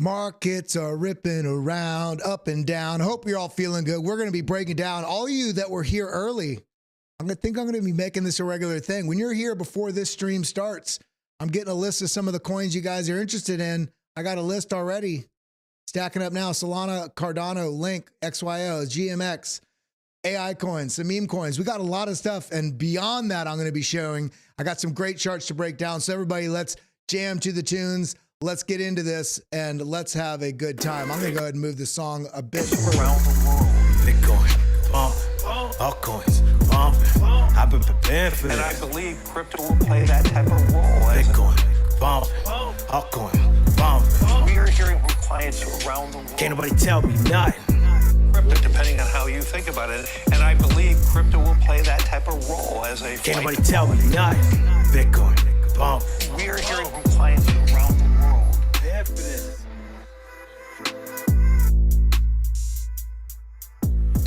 Markets are ripping around, up and down. Hope you're all feeling good. We're going to be breaking down all of you that were here early. I'm going to be making this a regular thing. When you're here before this stream starts, I'm getting a list of some of the coins you guys are interested in. I got a list already. Stacking up now. Solana, Cardano, Link, XYO, GMX, AI coins, some meme coins. We got a lot of stuff. And beyond that, I'm going to be showing. I got some great charts to break down. So everybody, let's jam to the tunes. Let's get into this and let's have a good time. I'm going to go ahead and move the song a bit further. Around the world, Bitcoin, altcoins, I've been preparing for this. And I believe crypto will play that type of role. Bitcoin, altcoin, we are hearing from clients around the world. Can't nobody tell me nothing. Crypto, depending on how you think about it. And I believe crypto will play that type of role as a. Can't nobody tell me nothing. Bitcoin, we are hearing from clients around the world. For this.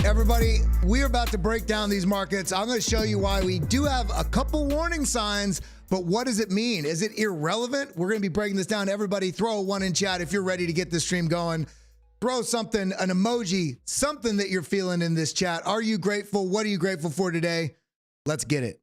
Everybody, we're about to break down these markets. I'm going to show you why we do have a couple warning signs, but what does it mean? Is it irrelevant? We're going to be breaking this down. Everybody, throw a one in chat if you're ready to get this stream going. Throw something, an emoji, something that you're feeling in this chat. Are you grateful? What are you grateful for today? Let's get it.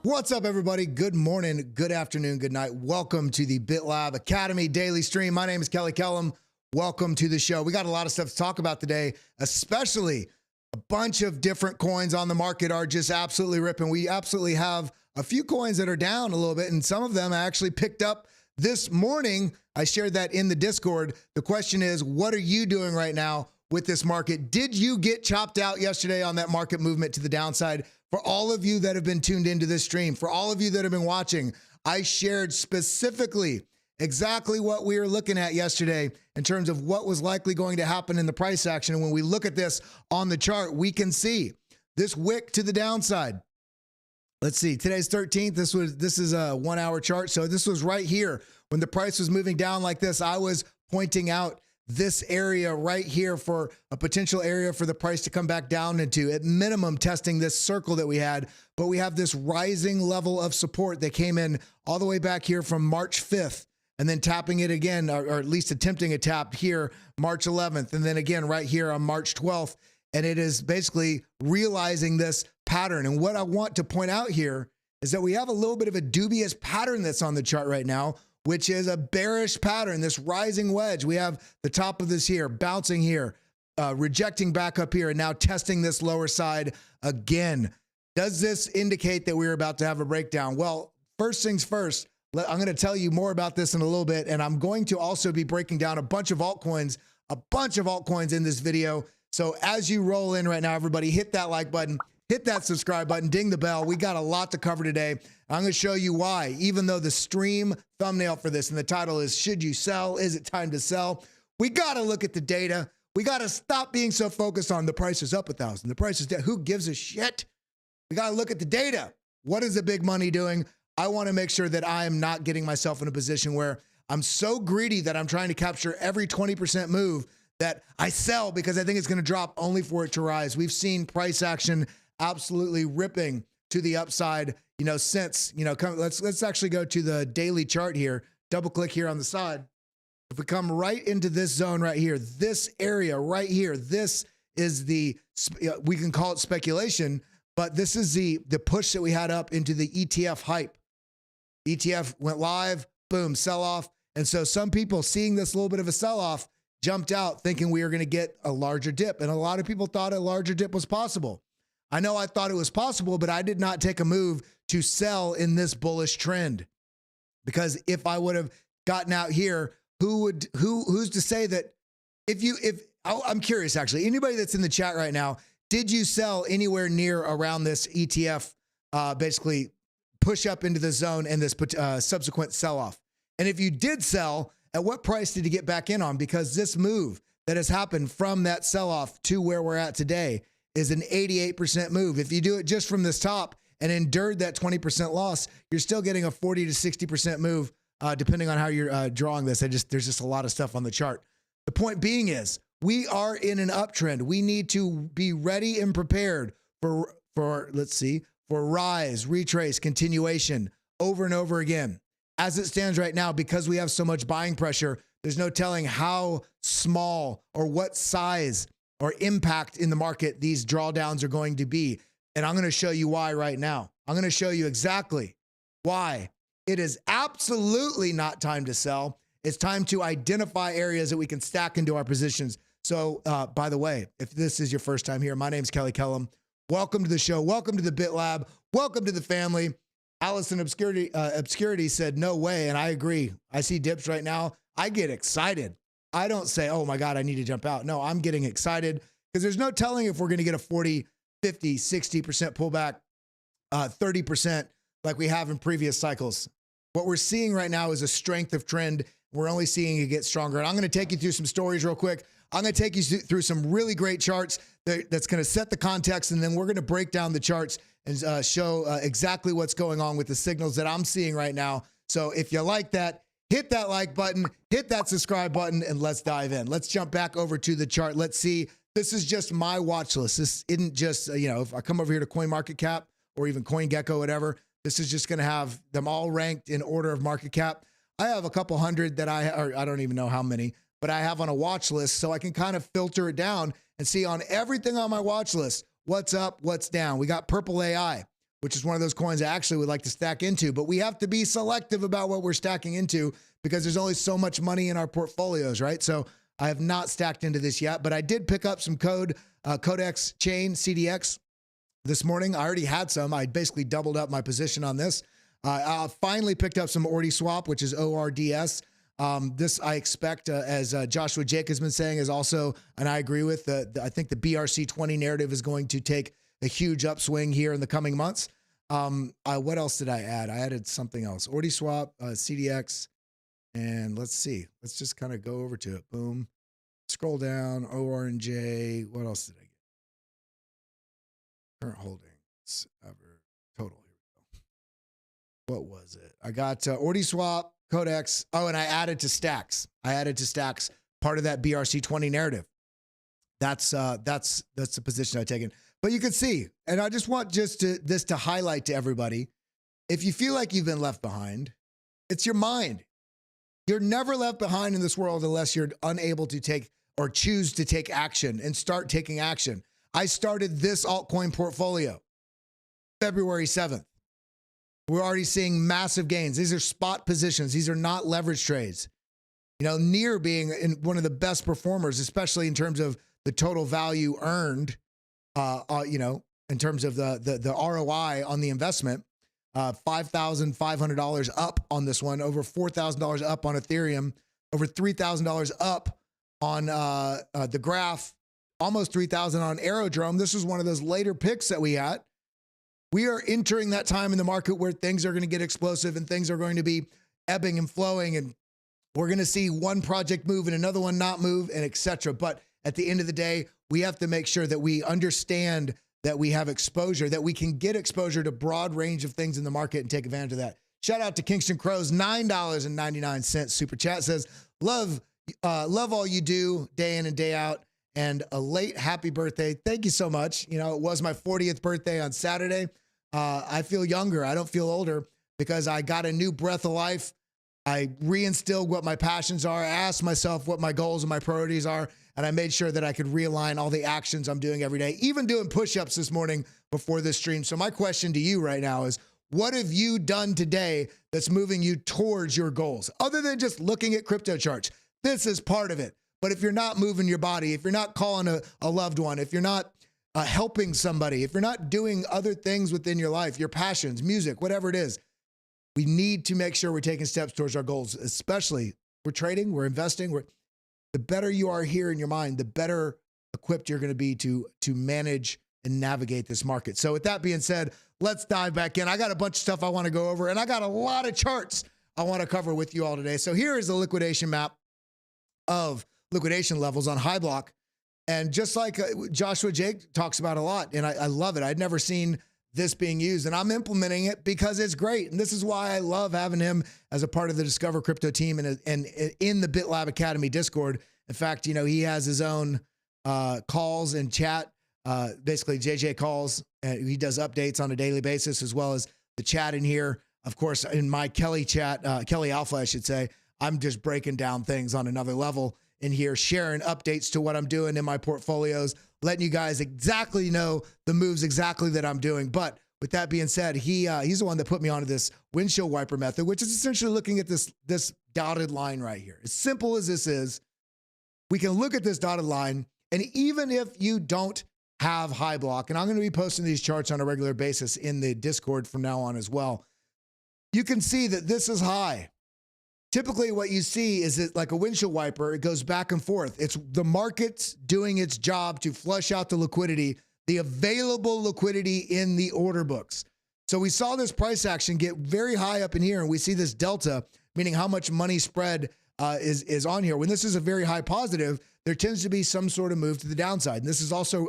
What's up, everybody? Good morning, good afternoon, good night. Welcome to the BitLab Academy daily stream. My name is Kelly Kellum. Welcome to the show. We got a lot of stuff to talk about today, especially a bunch of different coins on the market are just absolutely ripping. We absolutely have a few coins that are down a little bit, and some of them I actually picked up this morning. I shared that in the Discord. The question is, what are you doing right now with this market? Did you get chopped out yesterday on that market movement to the downside? For all of you that have been tuned into this stream, for all of you that have been watching, I shared specifically exactly what we were looking at yesterday in terms of what was likely going to happen in the price action. And when we look at this on the chart, we can see this wick to the downside. Let's see, today's 13th. This is a 1 hour chart. So this was right here when the price was moving down like this. I was pointing out this area right here for a potential area for the price to come back down into, at minimum, testing this circle that we had. But we have this rising level of support that came in all the way back here from March 5th and then tapping it again, or at least attempting a tap here March 11th. And then again right here on March 12th. And it is basically realizing this pattern. And what I want to point out here is that we have a little bit of a dubious pattern that's on the chart right now, which is a bearish pattern, this rising wedge. We have the top of this here, bouncing here, rejecting back up here, and now testing this lower side again. Does this indicate that we're about to have a breakdown? Well, first things first, I'm going to tell you more about this in a little bit, and I'm going to also be breaking down a bunch of altcoins in this video. So as you roll in right now, everybody, hit that like button, hit that subscribe button, ding the bell. We got a lot to cover today. I'm going to show you why, even though the stream thumbnail for this and the title is, should you sell? Is it time to sell? We got to look at the data. We got to stop being so focused on the price is up 1,000. The price is down. Who gives a shit? We got to look at the data. What is the big money doing? I want to make sure that I am not getting myself in a position where I'm so greedy that I'm trying to capture every 20% move that I sell because I think it's going to drop only for it to rise. We've seen price action absolutely ripping to the upside, since, let's actually go to the daily chart here, double click here on the side. If we come right into this zone right here, this area right here, this is we can call it speculation, but this is the push that we had up into the ETF hype. ETF went live, boom, sell off. And so some people seeing this little bit of a sell off jumped out thinking we were going to get a larger dip. And a lot of people thought a larger dip was possible. I know I thought it was possible, but I did not take a move to sell in this bullish trend, because if I would have gotten out here, who's to say that I'm curious, actually, anybody that's in the chat right now, did you sell anywhere near around this ETF, basically push up into the zone and this subsequent sell off? And if you did sell, at what price did you get back in on? Because this move that has happened from that sell off to where we're at today is an 88% move. If you do it just from this top and endured that 20% loss, you're still getting a 40 to 60% move, depending on how you're drawing this. There's just a lot of stuff on the chart. The point being is, we are in an uptrend. We need to be ready and prepared for, let's see, for rise, retrace, continuation over and over again. As it stands right now, because we have so much buying pressure, there's no telling how small or what size or impact in the market these drawdowns are going to be. And I'm going to show you why right now. I'm going to show you exactly why it is absolutely not time to sell. It's time to identify areas that we can stack into our positions. So, by the way, if this is your first time here, my name is Kelly Kellum. Welcome to the show. Welcome to the BitLab. Welcome to the family. Allison Obscurity said, no way. And I agree. I see dips right now. I get excited. I don't say, oh my God, I need to jump out. No, I'm getting excited because there's no telling if we're going to get a 40, 50, 60% pullback, 30% like we have in previous cycles. What we're seeing right now is a strength of trend. We're only seeing it get stronger. And I'm going to take you through some stories real quick. I'm going to take you through some really great charts that's going to set the context. And then we're going to break down the charts and show exactly what's going on with the signals that I'm seeing right now. So if you like that, hit that like button, hit that subscribe button, and let's dive in. Let's jump back over to the chart. Let's see. This is just my watch list. This isn't just, if I come over here to CoinMarketCap or even CoinGecko, whatever, this is just going to have them all ranked in order of market cap. I have a couple hundred that I don't even know how many, but I have on a watch list so I can kind of filter it down and see on everything on my watch list, what's up, what's down. We got Purple AI, which is one of those coins I actually would like to stack into, but we have to be selective about what we're stacking into because there's only so much money in our portfolios, right? So I have not stacked into this yet, but I did pick up some Codex chain, CDX, this morning. I already had some. I basically doubled up my position on this. I finally picked up some ORDSwap, which is ORDS. This I expect, as Joshua Jake has been saying, is also, and I agree with, I think the BRC20 narrative is going to take a huge upswing here in the coming months. What else did I add? I added something else. ORDSwap, CDX, and let's see. Let's just kind of go over to it. Boom. Scroll down, ORNJ. What else did I get? Current holdings, total. Here we go. What was it? I got ORDSwap, Codex. Oh, and I added to Stacks. Part of that BRC20 narrative. That's the position I've taken. But you can see, and I just want this to highlight to everybody, if you feel like you've been left behind, it's your mind. You're never left behind in this world unless you're unable to take or choose to take action and start taking action. I started this altcoin portfolio February 7th. We're already seeing massive gains. These are spot positions. These are not leverage trades. Near being in one of the best performers, especially in terms of the total value earned, in terms of the ROI on the investment, $5,500 up on this one, over $4,000 up on Ethereum, over $3,000 up on the graph, almost 3,000 on Aerodrome. This was one of those later picks that we had. We are entering that time in the market where things are going to get explosive and things are going to be ebbing and flowing, and we're going to see one project move and another one not move, and etc. But at the end of the day, we have to make sure that we understand that we have exposure, that we can get exposure to broad range of things in the market and take advantage of that. Shout out to Kingston Crows, $9.99 super chat, says, love all you do day in and day out. And a late happy birthday. Thank you so much. It was my 40th birthday on Saturday. I feel younger. I don't feel older because I got a new breath of life. I reinstilled what my passions are. I asked myself what my goals and my priorities are. And I made sure that I could realign all the actions I'm doing every day, even doing push-ups this morning before this stream. So my question to you right now is, what have you done today that's moving you towards your goals? Other than just looking at crypto charts, this is part of it. But if you're not moving your body, if you're not calling a loved one, if you're not helping somebody, if you're not doing other things within your life, your passions, music, whatever it is, we need to make sure we're taking steps towards our goals, especially we're trading, we're investing. The better you are here in your mind, the better equipped you're going to be to manage and navigate this market. So with that being said, let's dive back in. I got a bunch of stuff I want to go over, and I got a lot of charts I want to cover with you all today. So here is the liquidation map of liquidation levels on High Block. And just like Joshua Jake talks about a lot, and I love it. I'd never seen this being used, and I'm implementing it because it's great. And this is why I love having him as a part of the Discover Crypto team and in the BitLab Academy Discord. In fact, he has his own calls and chat Basically, JJ calls and he does updates on a daily basis, as well as the chat in here. Of course, in my Kelly chat, Kelly Alpha, I should say, I'm just breaking down things on another level in here, sharing updates to what I'm doing in my portfolios, letting you guys exactly know the moves exactly that I'm doing. But with that being said, he's the one that put me onto this windshield wiper method, which is essentially looking at this dotted line right here. As simple as this is, we can look at this dotted line, and even if you don't have high block, and I'm going to be posting these charts on a regular basis in the Discord from now on as well, you can see that this is high. Typically what you see is that like a windshield wiper, it goes back and forth. It's the market's doing its job to flush out the liquidity, the available liquidity in the order books. So we saw this price action get very high up in here, and we see this delta, meaning how much money spread is on here. When this is a very high positive, there tends to be some sort of move to the downside. And this is also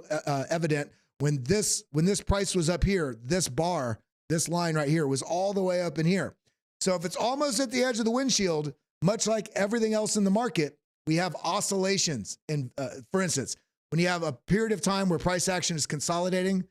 evident when this price was up here, this bar, this line right here was all the way up in here. So if it's almost at the edge of the windshield, much like everything else in the market, we have oscillations. And for instance, when you have a period of time where price action is consolidating,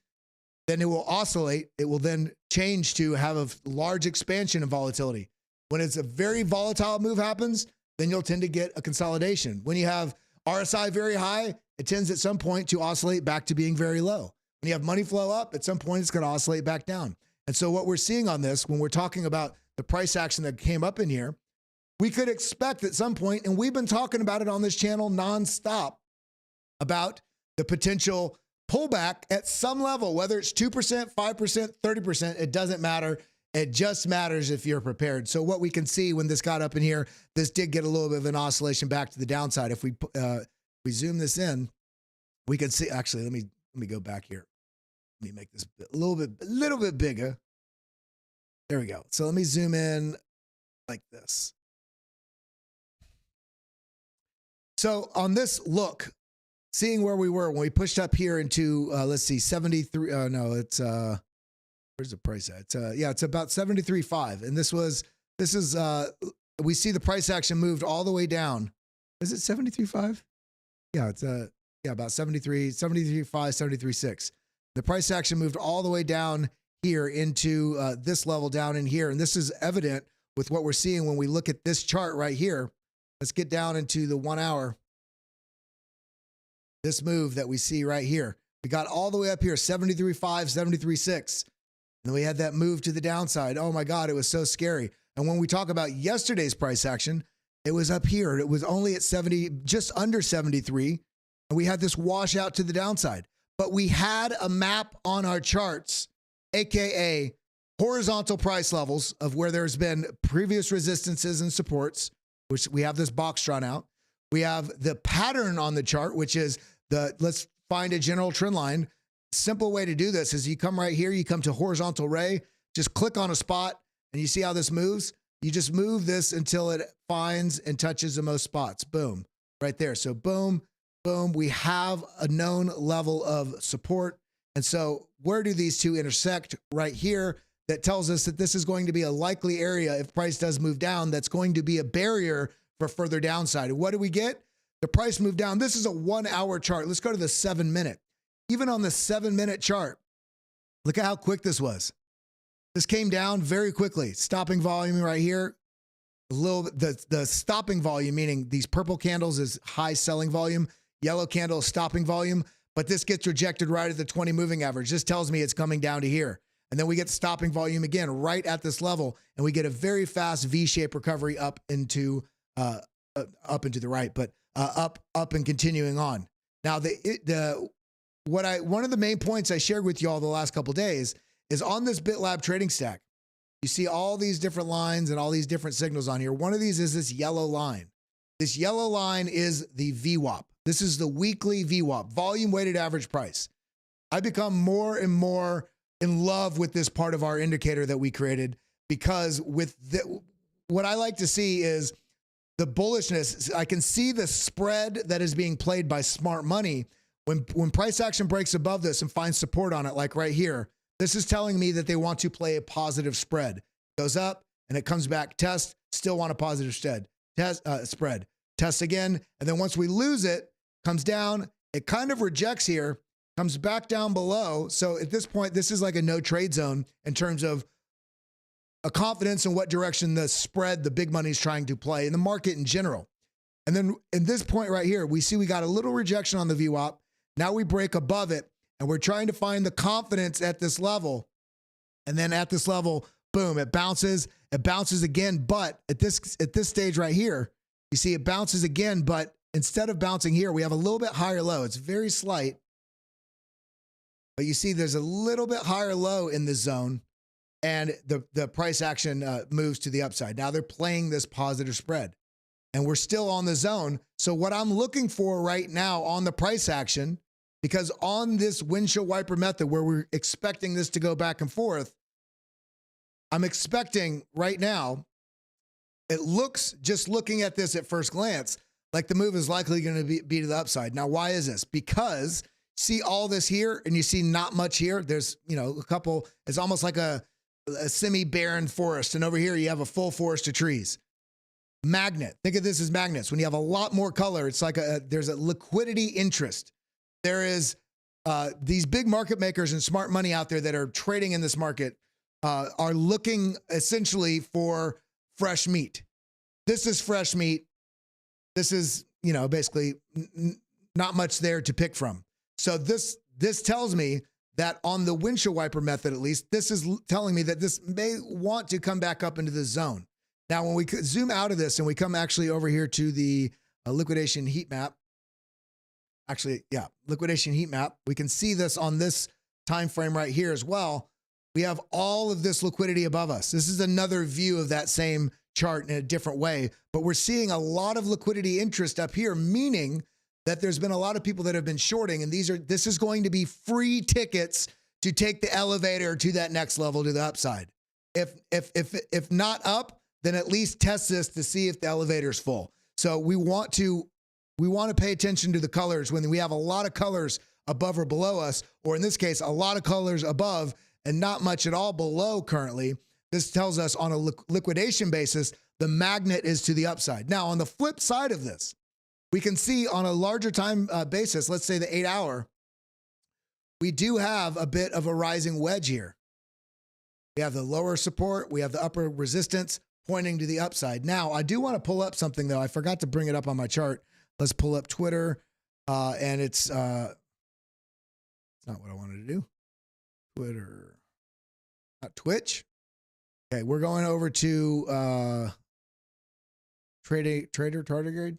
then it will oscillate. It will then change to have a large expansion of volatility. When it's a very volatile move happens, then you'll tend to get a consolidation. When you have RSI very high, it tends at some point to oscillate back to being very low. When you have money flow up, at some point it's going to oscillate back down. And so what we're seeing on this, when we're talking about the price action that came up in here, we could expect at some point, and we've been talking about it on this channel nonstop, about the potential pullback at some level, whether it's 2%, 5%, 30%, it doesn't matter. It just matters if you're prepared. So what we can see when this got up in here, this did get a little bit of an oscillation back to the downside. If we zoom this in, we can see, actually, let me go back here. Let me make this a little bit bigger. There we go. So let me zoom in like this. So on this look, seeing where we were when we pushed up here into, let's see, 73. No, it's, where's the price at? It's about 73.5. And this is, we see the price action moved all the way down. Is it 73.5? Yeah, it's, about 73.5, 73.6. The price action moved all the way down here into this level down in here. And this is evident with what we're seeing when we look at this chart right here. Let's get down into the 1 hour. This move that we see right here. We got all the way up here, 73.5, 73.6. And then we had that move to the downside. Oh my God, it was so scary. And when we talk about yesterday's price action, it was up here. It was only at 70, just under 73. And we had this wash out to the downside. But we had a map on our charts, AKA horizontal price levels of where there's been previous resistances and supports, which we have this box drawn out. We have the pattern on the chart, which is let's find a general trend line. Simple way to do this is you come right here, you come to horizontal ray, just click on a spot, and you see how this moves? You just move this until it finds and touches the most spots. Boom, right there. So boom, boom, we have a known level of support. And so where do these two intersect? Right here. That tells us that this is going to be a likely area if price does move down. That's going to be a barrier for further downside. And what do we get? The price moved down. This is a 1 hour chart. Let's go to the 7 minute. Even on the 7 minute chart, look at how quick this was. This came down very quickly. Stopping volume right here. A little bit, the stopping volume, meaning these purple candles is high selling volume, yellow candle is stopping volume, but this gets rejected right at the 20 moving average. This tells me it's coming down to here. And then we get stopping volume again right at this level, and we get a very fast V-shaped recovery up into the right, but up and continuing on. Now one of the main points I shared with you all the last couple of days is on this BitLab trading stack. You see all these different lines and all these different signals on here. One of these is this yellow line. This yellow line is the VWAP. This is the weekly VWAP, volume weighted average price. I've become more and more in love with this part of our indicator that we created, because what I like to see is the bullishness. I can see the spread that is being played by smart money. When price action breaks above this and finds support on it, like right here, this is telling me that they want to play a positive spread. Goes up and it comes back, test, still want a positive spread. Test again. And then once we lose it, comes down, it kind of rejects here, comes back down below. So at this point, this is like a no trade zone in terms of a confidence in what direction the spread, the big money is trying to play in the market in general. And then in this point right here, we see we got a little rejection on the VWAP. Now we break above it and we're trying to find the confidence at this level. And then at this level, boom, it bounces again. But at this stage right here, you see it bounces again, but instead of bouncing here, we have a little bit higher low. It's very slight, but you see there's a little bit higher low in this zone, and the price action moves to the upside. Now they're playing this positive spread, and we're still on the zone. So what I'm looking for right now on the price action, because on this windshield wiper method where we're expecting this to go back and forth, I'm expecting right now, it looks, just looking at this at first glance, like the move is likely going to be to the upside. Now, why is this? Because see all this here and you see not much here. There's, you know, a couple, it's almost like a semi-barren forest. And over here you have a full forest of trees. Magnet. Think of this as magnets. When you have a lot more color, it's like there's a liquidity interest. There is these big market makers and smart money out there that are trading in this market are looking essentially for fresh meat. This is fresh meat. This is, you know, basically not much there to pick from. So this tells me that on the windshield wiper method, at least, this is telling me that this may want to come back up into the zone. Now, when we zoom out of this and we come actually over here to the liquidation heat map, liquidation heat map, we can see this on this time frame right here as well. We have all of this liquidity above us. This is another view of that same chart in a different way, but we're seeing a lot of liquidity interest up here, meaning that there's been a lot of people that have been shorting, and this is going to be free tickets to take the elevator to that next level, to the upside. If not up, then at least test this to see if the elevator is full. So we want to pay attention to the colors when we have a lot of colors above or below us, or in this case, a lot of colors above and not much at all below currently. This tells us on a liquidation basis, the magnet is to the upside. Now, on the flip side of this, we can see on a larger time basis, let's say the 8 hour, we do have a bit of a rising wedge here. We have the lower support, we have the upper resistance pointing to the upside. Now, I do want to pull up something though. I forgot to bring it up on my chart. Let's pull up Twitter, and it's not what I wanted to do. Twitter, not Twitch. Okay, we're going over to Trader Tardigrade.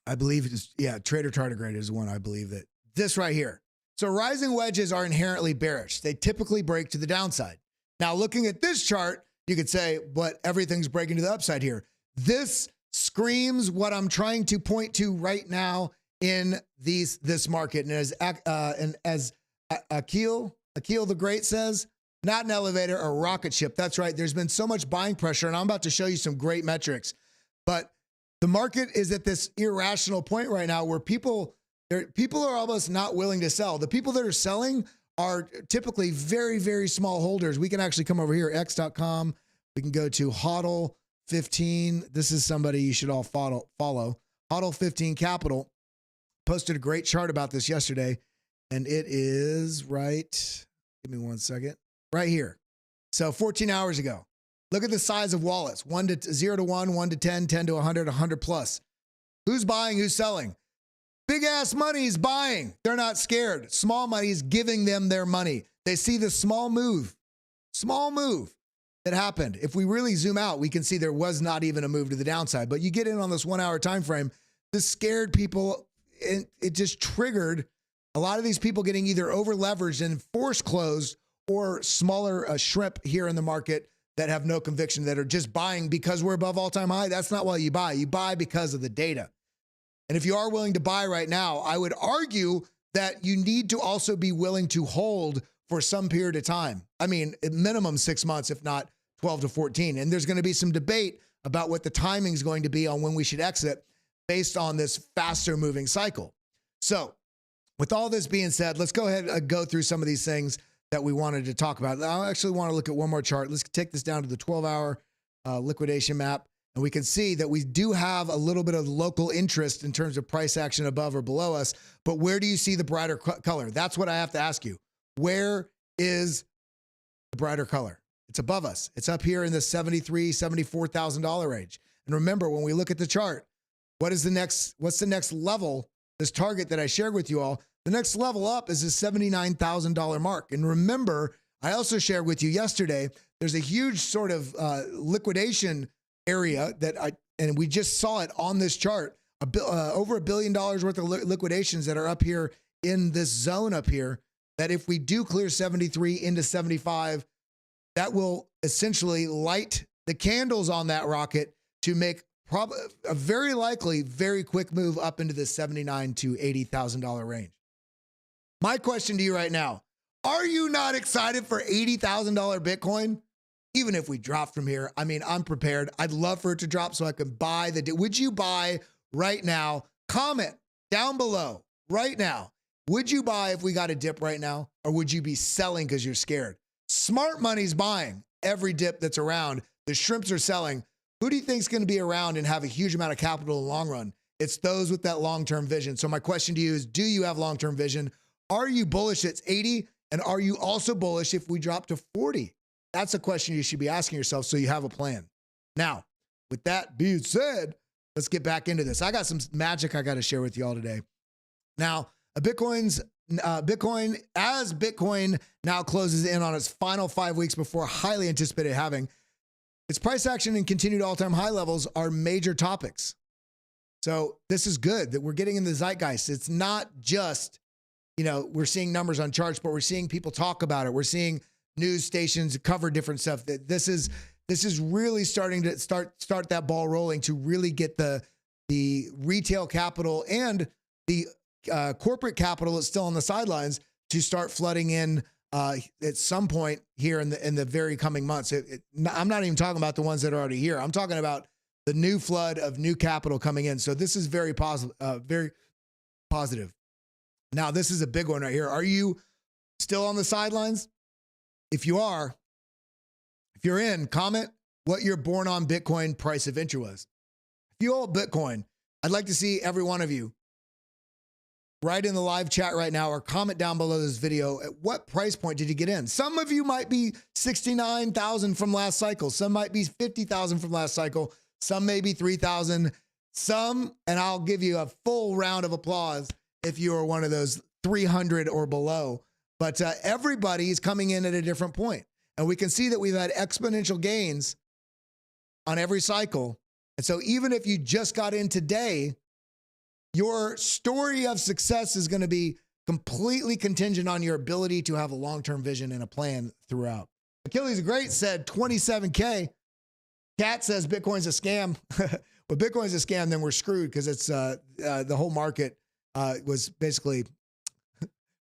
I believe it's, yeah, Trader Tardigrade is the one I believe that. This right here. So rising wedges are inherently bearish. They typically break to the downside. Now, looking at this chart, you could say, but everything's breaking to the upside here. This screams what I'm trying to point to right now in this market. And as Akil the Great says, not an elevator, a rocket ship. That's right. There's been so much buying pressure, and I'm about to show you some great metrics. But the market is at this irrational point right now where people are almost not willing to sell. The people that are selling are typically very, very small holders. We can actually come over here, x.com. We can go to HODL 15. This is somebody you should all follow. HODL 15 Capital posted a great chart about this yesterday, and it is right. Give me 1 second. Right here. So 14 hours ago. Look at the size of wallets. 0 to 1, 1 to 10, 10 to 100, 100 plus. Who's buying? Who's selling? Big ass money is buying. They're not scared. Small money is giving them their money. They see the small move that happened. If we really zoom out, we can see there was not even a move to the downside. But you get in on this 1 hour time frame, this scared people. It just triggered a lot of these people getting either over leveraged and forced closed, or smaller shrimp here in the market that have no conviction, that are just buying because we're above all-time high. That's not why you buy. You buy because of the data. And if you are willing to buy right now, I would argue that you need to also be willing to hold for some period of time. I mean, at minimum 6 months, if not 12 to 14. And there's going to be some debate about what the timing is going to be on when we should exit based on this faster moving cycle. So with all this being said, let's go ahead and go through some of these things that we wanted to talk about. I actually want to look at one more chart. Let's take this down to the 12-hour liquidation map. And we can see that we do have a little bit of local interest in terms of price action above or below us. But where do you see the brighter color? That's what I have to ask you. Where is the brighter color? It's above us. It's up here in the $73,000, $74,000 range. And remember, when we look at the chart, what's the next level, this target that I shared with you all? The next level up is the $79,000 mark. And remember, I also shared with you yesterday, there's a huge sort of liquidation area and we just saw it on this chart, over $1 billion worth of liquidations that are up here in this zone up here, that if we do clear 73 into 75, that will essentially light the candles on that rocket to make a very likely, very quick move up into the $79,000 to $80,000 range. My question to you right now, are you not excited for $80,000 Bitcoin? Even if we drop from here, I mean, I'm prepared. I'd love for it to drop so I can buy would you buy right now? Comment down below right now. Would you buy if we got a dip right now? Or would you be selling because you're scared? Smart money's buying every dip that's around. The shrimps are selling. Who do you think is going to be around and have a huge amount of capital in the long run? It's those with that long-term vision. So my question to you is, do you have long-term vision? Are you bullish at 80? And are you also bullish if we drop to 40? That's a question you should be asking yourself so you have a plan. Now, with that being said, let's get back into this. I got some magic I got to share with you all today. Now, Bitcoin now closes in on its final 5 weeks before highly anticipated halving, its price action and continued all-time high levels are major topics. So this is good that we're getting in the zeitgeist. It's not just, we're seeing numbers on charts, but we're seeing people talk about it. We're seeing news stations cover different stuff. This is really starting to start that ball rolling to really get the retail capital and the corporate capital that's still on the sidelines to start flooding in at some point here in the very coming months. I'm not even talking about the ones that are already here. I'm talking about the new flood of new capital coming in. So this is very positive. Very positive. Now, this is a big one right here. Are you still on the sidelines? If you are, if you're in, comment what your born on Bitcoin price of entry was. If you hold Bitcoin, I'd like to see every one of you write in the live chat right now or comment down below this video. At what price point did you get in? Some of you might be 69,000 from last cycle. Some might be 50,000 from last cycle. Some may be 3,000. Some, and I'll give you a full round of applause if you are one of those 300 or below. But everybody is coming in at a different point. And we can see that we've had exponential gains on every cycle. And so even if you just got in today, your story of success is going to be completely contingent on your ability to have a long-term vision and a plan throughout. Achilles the Great said 27K. Cat says Bitcoin's a scam. But Bitcoin's a scam, then we're screwed because it's the whole market was basically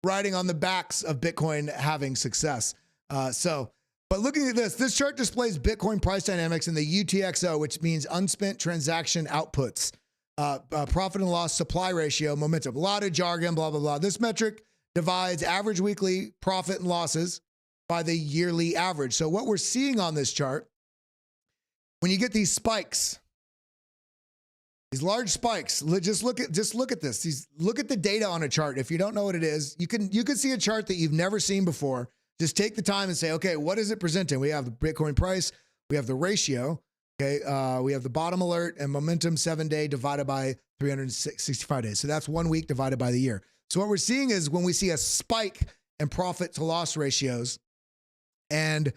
riding on the backs of Bitcoin having success. But looking at this chart displays Bitcoin price dynamics in the UTXO, which means unspent transaction outputs, profit and loss supply ratio, momentum, a lot of jargon, blah, blah, blah. This metric divides average weekly profit and losses by the yearly average. So what we're seeing on this chart, when you get these spikes, these large spikes, just look at this. Look at the data on a chart. If you don't know what it is, you can see a chart that you've never seen before. Just take the time and say, okay, what is it presenting? We have the Bitcoin price, we have the ratio, okay, we have the bottom alert and momentum 7-day divided by 365 days. So that's 1 week divided by the year. So what we're seeing is when we see a spike in profit to loss ratios, and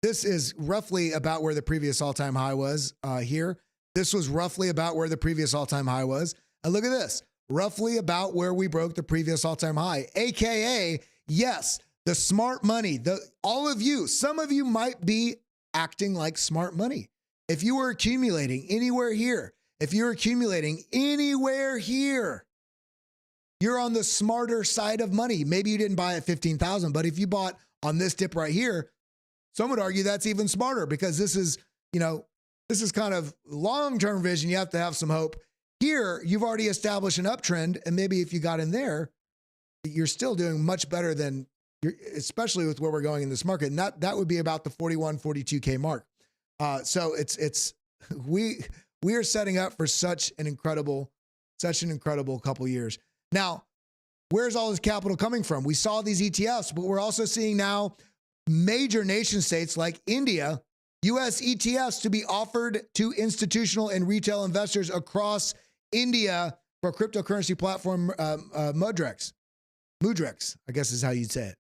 this is roughly about where the previous all-time high was here. This was roughly about where the previous all-time high was. And look at this, roughly about where we broke the previous all-time high, AKA, yes, the smart money, all of you, some of you might be acting like smart money. If you were accumulating anywhere here, if you're accumulating anywhere here, you're on the smarter side of money. Maybe you didn't buy at 15,000, but if you bought on this dip right here, some would argue that's even smarter because this is, this is kind of long-term vision. You have to have some hope. Here, you've already established an uptrend, and maybe if you got in there, you're still doing much better than, especially with where we're going in this market. And that would be about the 41, 42K mark. So it's we are setting up for such an incredible couple years. Now, where's all this capital coming from? We saw these ETFs, but we're also seeing now major nation states like India, US ETFs to be offered to institutional and retail investors across India for cryptocurrency platform Mudrex, I guess is how you'd say it.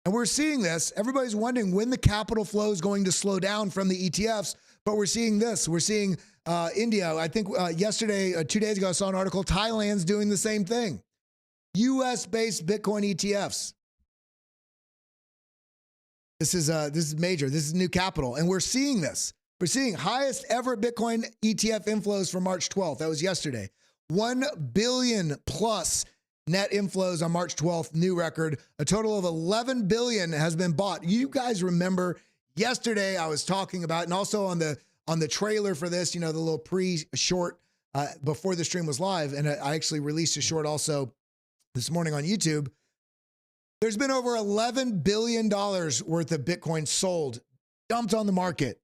And we're seeing this. Everybody's wondering when the capital flow is going to slow down from the ETFs, but we're seeing this. We're seeing India. I think yesterday, 2 days ago, I saw an article, Thailand's doing the same thing. US-based Bitcoin ETFs. This is major. This is new capital. And we're seeing this. We're seeing highest ever Bitcoin ETF inflows for March 12th. That was yesterday. 1 billion plus net inflows on March 12th, new record. A total of 11 billion has been bought. You guys remember yesterday I was talking about, and also on the trailer for this, you know, the little pre-short before the stream was live, and I actually released a short also this morning on YouTube. There's been over $11 billion worth of Bitcoin sold, dumped on the market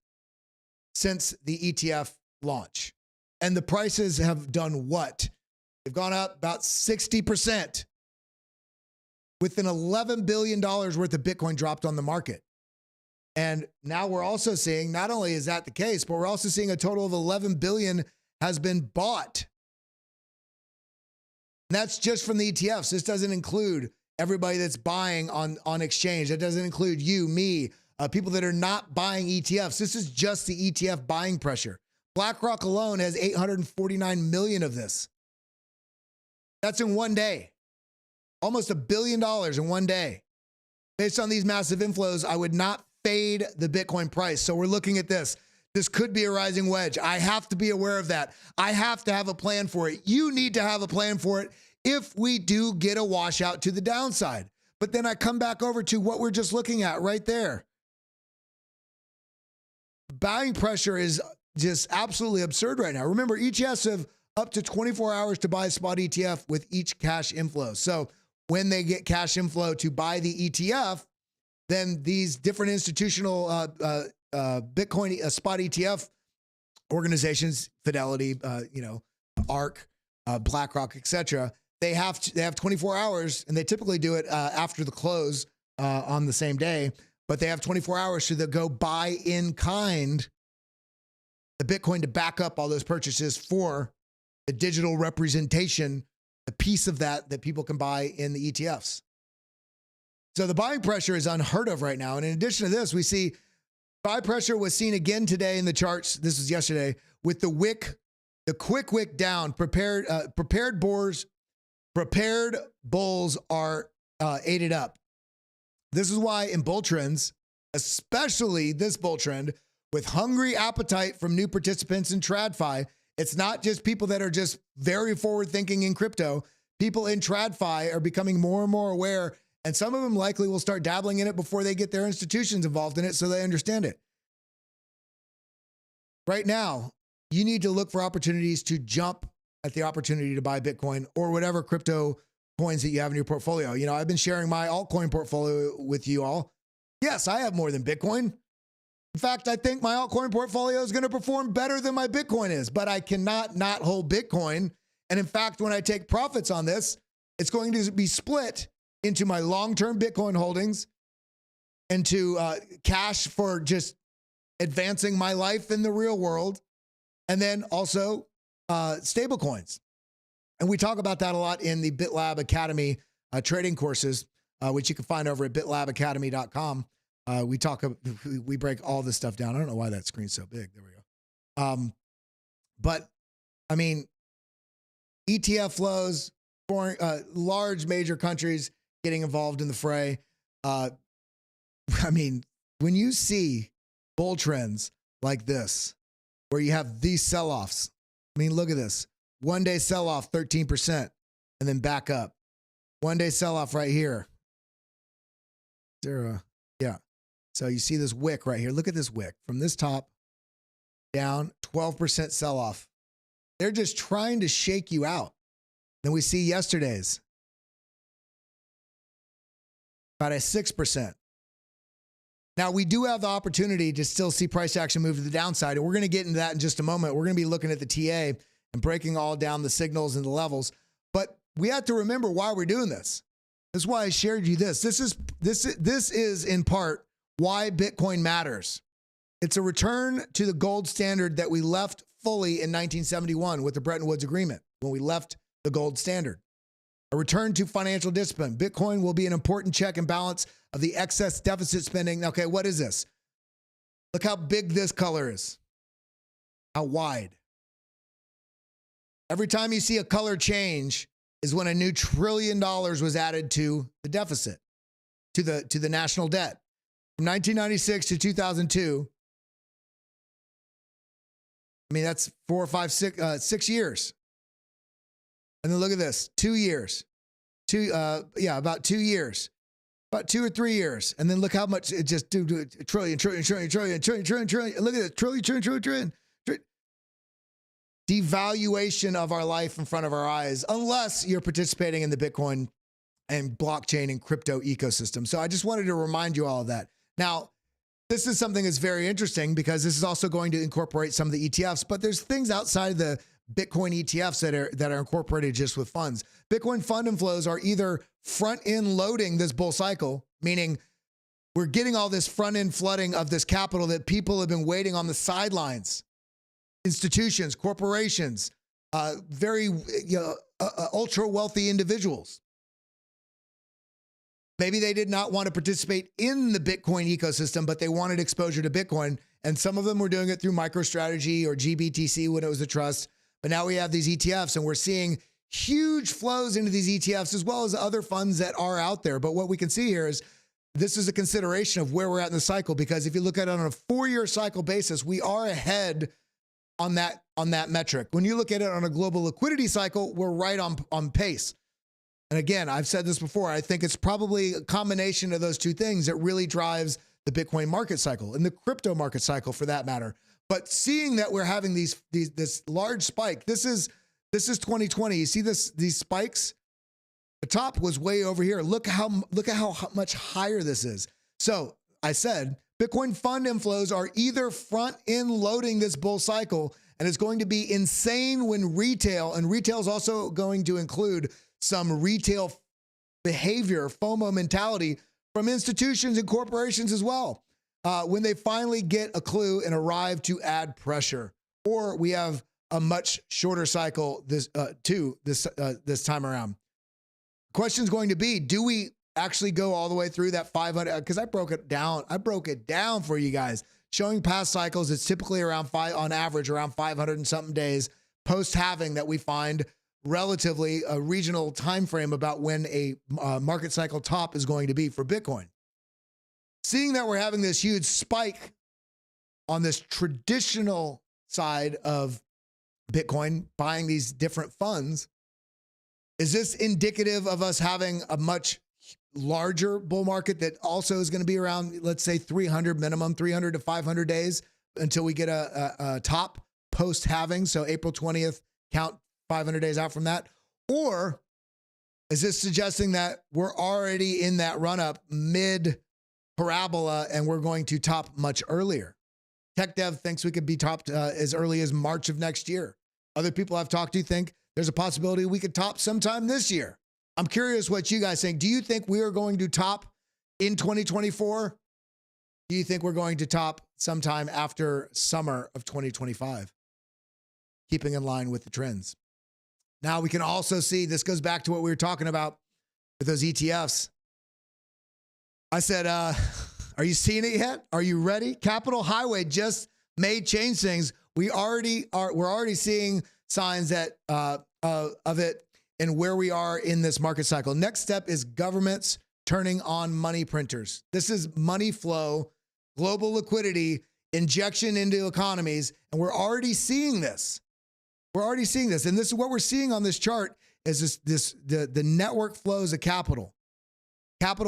since the ETF launch. And the prices have done what? They've gone up about 60%. With an $11 billion worth of Bitcoin dropped on the market. And now we're also seeing, not only is that the case, but we're also seeing a total of 11 billion has been bought. And that's just from the ETFs. This doesn't include everybody that's buying on exchange. That doesn't include you, me, people that are not buying ETFs. This is just the ETF buying pressure. BlackRock alone has 849 million of this. That's in one day. Almost $1 billion in one day. Based on these massive inflows, I would not fade the Bitcoin price. So we're looking at this. This could be a rising wedge. I have to be aware of that. I have to have a plan for it. You need to have a plan for it if we do get a washout to the downside. But then I come back over to what we're just looking at right there. Buying pressure is just absolutely absurd right now. Remember, ETFs have up to 24 hours to buy a spot ETF with each cash inflow. So when they get cash inflow to buy the ETF, then these different institutional Bitcoin spot ETF organizations, Fidelity, ARK, BlackRock, etc. They have 24 hours, and they typically do it after the close on the same day. But they have 24 hours to go buy in kind the Bitcoin to back up all those purchases for the digital representation, a piece of that people can buy in the ETFs. So the buying pressure is unheard of right now. And in addition to this, we see buy pressure was seen again today in the charts. This was yesterday with the quick wick down. Prepared bulls are aided up. This is why in bull trends, especially this bull trend, with hungry appetite from new participants in TradFi, it's not just people that are just very forward thinking in crypto. People in TradFi are becoming more and more aware, and some of them likely will start dabbling in it before they get their institutions involved in it so they understand it. Right now, you need to look for opportunities to jump at the opportunity to buy Bitcoin or whatever crypto coins that you have in your portfolio. You know, I've been sharing my altcoin portfolio with you all. Yes, I have more than Bitcoin. In fact, I think my altcoin portfolio is going to perform better than my Bitcoin is, but I cannot not hold Bitcoin. And in fact, when I take profits on this, it's going to be split into my long-term Bitcoin holdings and to cash for just advancing my life in the real world, and then also stable coins. And we talk about that a lot in the BitLab Academy trading courses, which you can find over at bitlabacademy.com. We break all this stuff down. I don't know why that screen's so big. There we go. But I mean, ETF flows, foreign, large major countries getting involved in the fray. I mean, when you see bull trends like this, where you have these sell-offs, I mean, look at this. 1 day sell-off, 13%, and then back up. 1 day sell-off right here. Yeah. So you see this wick right here. Look at this wick. From this top down, 12% sell-off. They're just trying to shake you out. Then we see yesterday's. About a 6%. Now, we do have the opportunity to still see price action move to the downside, and we're going to get into that in just a moment. We're going to be looking at the TA and breaking all down the signals and the levels. But we have to remember why we're doing this. This is why I shared you this. This is in part why Bitcoin matters. It's a return to the gold standard that we left fully in 1971 with the Bretton Woods Agreement, when we left the gold standard. A return to financial discipline. Bitcoin will be an important check and balance of the excess deficit spending. Okay, what is this? Look how big this color is. How wide. Every time you see a color change is when a new $1 trillion was added to the deficit, to the national debt. From 1996 to 2002, I mean, that's 4, 5, 6 years. And then look at this, 2 years. About 2 years. About 2 or 3 years. And then look how much it just trillion. Look at it, trillion. Devaluation of our life in front of our eyes, unless you're participating in the Bitcoin and blockchain and crypto ecosystem. So I just wanted to remind you all of that. Now, this is something that's very interesting because this is also going to incorporate some of the ETFs, but there's things outside of the Bitcoin ETFs that are incorporated just with funds. Bitcoin fund inflows are either front-end loading this bull cycle, meaning we're getting all this front-end flooding of this capital that people have been waiting on the sidelines. Institutions, corporations, very ultra wealthy individuals. Maybe they did not want to participate in the Bitcoin ecosystem, but they wanted exposure to Bitcoin. And some of them were doing it through MicroStrategy or GBTC when it was a trust. But now we have these ETFs and we're seeing huge flows into these ETFs as well as other funds that are out there. But what we can see here is this is a consideration of where we're at in the cycle, because if you look at it on a 4-year cycle basis, we are ahead on that metric. When you look at it on a global liquidity cycle, we're right on pace. And again, I've said this before, I think it's probably a combination of those two things that really drives the Bitcoin market cycle and the crypto market cycle for that matter. But seeing that we're having this large spike, this is 2020. You see these spikes? The top was way over here. Look how much higher this is. So I said, Bitcoin fund inflows are either front-end loading this bull cycle, and it's going to be insane when retail, and retail is also going to include some retail behavior, FOMO mentality from institutions and corporations as well, when they finally get a clue and arrive to add pressure. Or we have a much shorter cycle this time around. The question is going to be, do we actually go all the way through that 500? Because I broke it down for you guys, showing past cycles. It's typically around on average around 500 and something days post halving that we find relatively a regional time frame about when a market cycle top is going to be for Bitcoin. Seeing that we're having this huge spike on this traditional side of Bitcoin, buying these different funds, is this indicative of us having a much larger bull market that also is going to be around, let's say 300 minimum, 300 to 500 days until we get a top post halving? So April 20th, count 500 days out from that. Or is this suggesting that we're already in that run up mid parabola and we're going to top much earlier? Tech Dev thinks we could be topped as early as March of next year. Other people I've talked to think there's a possibility we could top sometime this year. I'm curious what you guys think. Do you think we are going to top in 2024? Do you think we're going to top sometime after summer of 2025? Keeping in line with the trends. Now we can also see, this goes back to what we were talking about with those ETFs. I said, are you seeing it yet? Are you ready? Capital Highway just may change things. We're already seeing signs that of it and where we are in this market cycle. Next step is governments turning on money printers. This is money flow, global liquidity, injection into economies, and we're already seeing this. We're already seeing this, and this is what we're seeing on this chart is the network flows of capital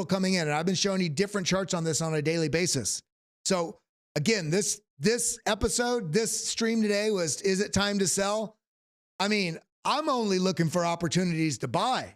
coming in, and I've been showing you different charts on this on a daily basis. So again, this episode, this stream today was, is it time to sell? I mean, I'm only looking for opportunities to buy.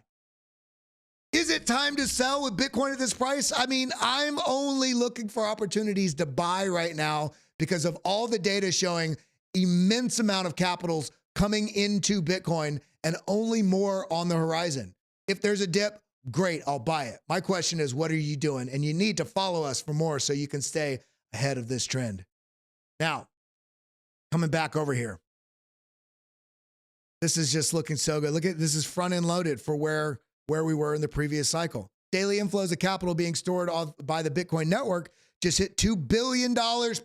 Is it time to sell with Bitcoin at this price? I mean, I'm only looking for opportunities to buy right now because of all the data showing immense amount of capitals coming into Bitcoin and only more on the horizon. If there's a dip, great, I'll buy it. My question is, what are you doing? And you need to follow us for more so you can stay ahead of this trend. Now, coming back over here. This is just looking so good. Look at this is front end loaded for where we were in the previous cycle. Daily inflows of capital being stored by the Bitcoin network just hit $2 billion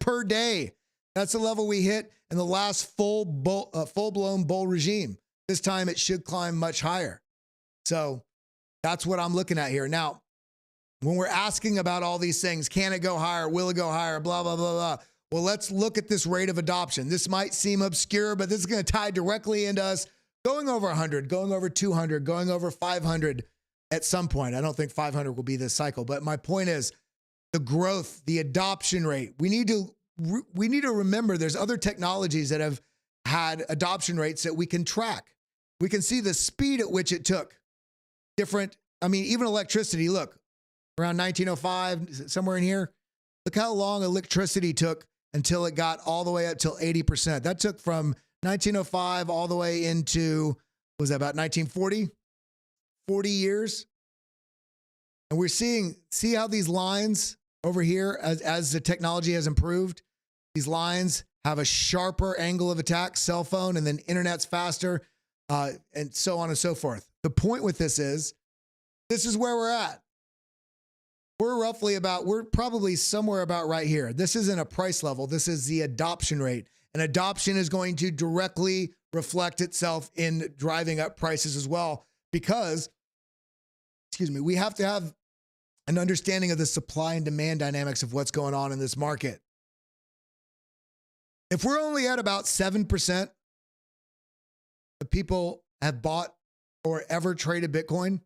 per day. That's the level we hit in the last full-blown bull regime. This time it should climb much higher. So that's what I'm looking at here. Now, when we're asking about all these things, can it go higher? Will it go higher? Blah, blah, blah, blah. Well, let's look at this rate of adoption. This might seem obscure, but this is going to tie directly into us going over 100, going over 200, going over 500 at some point. I don't think 500 will be this cycle, but my point is the growth, the adoption rate. We need to remember there's other technologies that have had adoption rates that we can track. We can see the speed at which it took different. I mean, even electricity, look, around 1905, somewhere in here, look how long electricity took until it got all the way up till 80%. That took from 1905 all the way into, what was that, about 1940? 40 years. And we're see how these lines over here, as the technology has improved, these lines have a sharper angle of attack, cell phone, and then internet's faster, and so on and so forth. The point with this is where we're at. We're probably somewhere about right here. This isn't a price level. This is the adoption rate. And adoption is going to directly reflect itself in driving up prices as well because, we have to have an understanding of the supply and demand dynamics of what's going on in this market. If we're only at about 7% of people have bought or ever traded Bitcoin,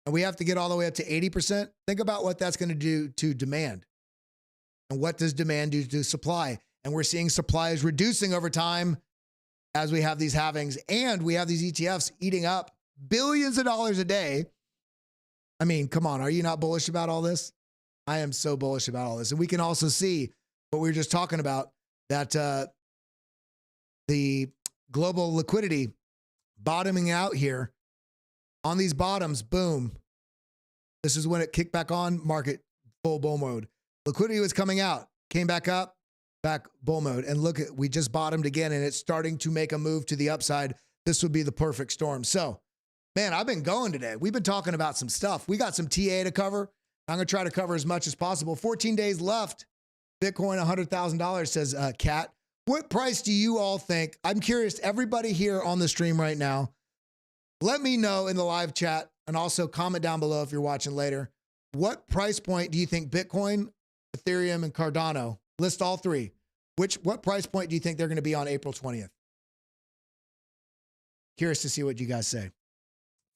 and we have to get all the way up to 80%, think about what that's going to do to demand. And what does demand do to supply? And we're seeing supply is reducing over time as we have these halvings and we have these ETFs eating up billions of dollars a day. I mean, come on, are you not bullish about all this? I am so bullish about all this. And we can also see what we were just talking about, that the global liquidity bottoming out here. On these bottoms, boom. This is when it kicked back on, market full bull mode. Liquidity was coming out, came back up, back bull mode. And look, we just bottomed again and it's starting to make a move to the upside. This would be the perfect storm. So, man, I've been going today. We've been talking about some stuff. We got some TA to cover. I'm going to try to cover as much as possible. 14 days left. Bitcoin, $100,000, says Kat. What price do you all think? I'm curious, everybody here on the stream right now, let me know in the live chat and also comment down below if you're watching later. What price point do you think Bitcoin, Ethereum, and Cardano, list all three, what price point do you think they're going to be on April 20th? Curious to see what you guys say.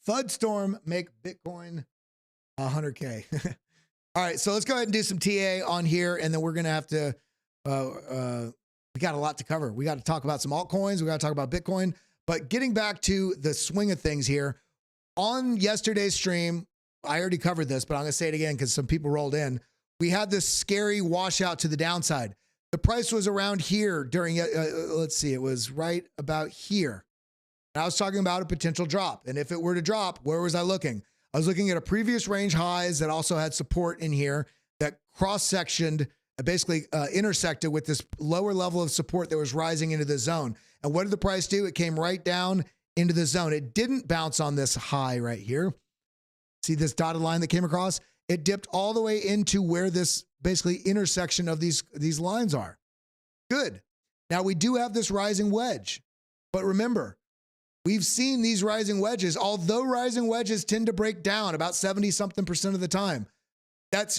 FUDStorm, make Bitcoin 100K. All right, so let's go ahead and do some TA on here, and then we're going to have to, we got a lot to cover. We got to talk about some altcoins. We got to talk about Bitcoin. But getting back to the swing of things here, on yesterday's stream, I already covered this, but I'm going to say it again because some people rolled in. We had this scary washout to the downside. The price was around here during, let's see, it was right about here. And I was talking about a potential drop. And if it were to drop, where was I looking? I was looking at a previous range highs that also had support in here that cross-sectioned, basically intersected with this lower level of support that was rising into the zone. And what did the price do? It came right down into the zone. It didn't bounce on this high right here. See this dotted line that came across? It dipped all the way into where this basically intersection of these lines are. Good. Now we do have this rising wedge, but remember, we've seen these rising wedges, although rising wedges tend to break down about 70-something% of the time.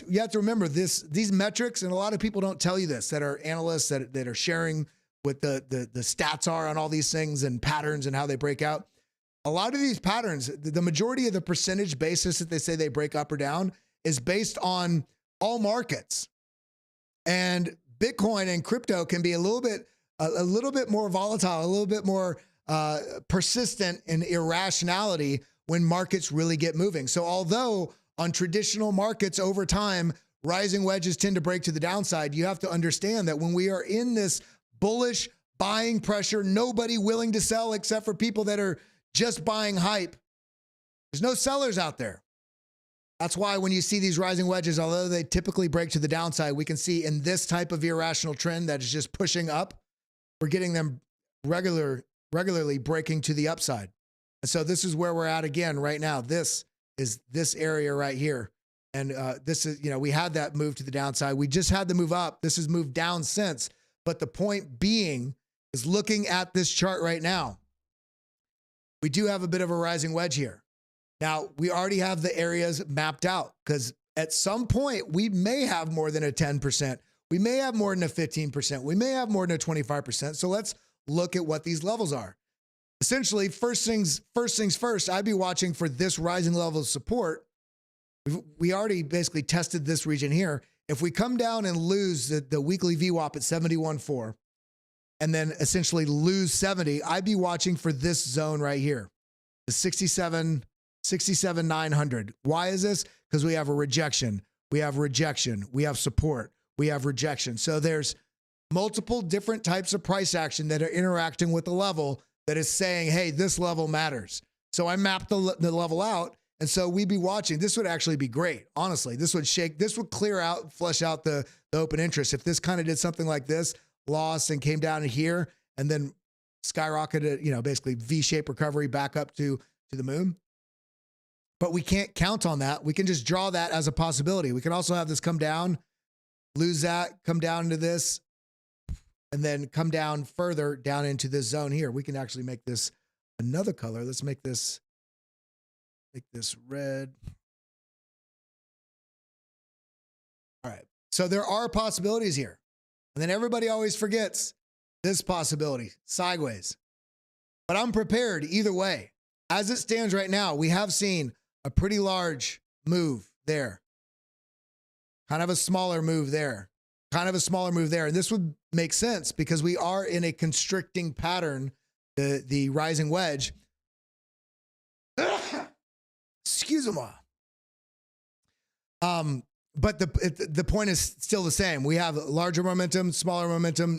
You have to remember these metrics, and a lot of people don't tell you this, that are analysts that are sharing what the stats are on all these things and patterns and how they break out. A lot of these patterns, the majority of the percentage basis that they say they break up or down is based on all markets. And Bitcoin and crypto can be a little bit more volatile, a little bit more persistent in irrationality when markets really get moving. So although on traditional markets over time, rising wedges tend to break to the downside, you have to understand that when we are in this bullish buying pressure, nobody willing to sell except for people that are just buying hype, there's no sellers out there. That's why when you see these rising wedges, although they typically break to the downside, we can see in this type of irrational trend that is just pushing up, we're getting them regularly breaking to the upside. And so this is where we're at again right now. This is this area right here. And this is, we had that move to the downside. We just had the move up. This has moved down since. But the point being is looking at this chart right now, we do have a bit of a rising wedge here. Now, we already have the areas mapped out because at some point we may have more than a 10%. We may have more than a 15%. We may have more than a 25%. So let's look at what these levels are. Essentially, first things first, I'd be watching for this rising level of support. We already basically tested this region here. If we come down and lose the weekly VWAP at 71.4 and then essentially lose 70, I'd be watching for this zone right here, the 67,900. Why is this? Because we have a rejection. We have rejection. We have support. We have rejection. So there's multiple different types of price action that are interacting with the level that is saying, hey, this level matters. So I mapped the level out. And so we'd be watching. This would actually be great. Honestly, this would clear out, flush out the open interest. If this kind of did something like this, lost and came down to here and then skyrocketed, basically V-shaped recovery back up to the moon. But we can't count on that. We can just draw that as a possibility. We can also have this come down, lose that, come down into this, and then come down further down into this zone here. We can actually make this another color. Let's make this red. All right. So there are possibilities here. And then everybody always forgets this possibility, sideways. But I'm prepared either way. As it stands right now, we have seen a pretty large move there. Kind of a smaller move there. Kind of a smaller move there. And this would make sense because we are in a constricting pattern, the rising wedge. Excuse me. But the point is still the same. We have larger momentum,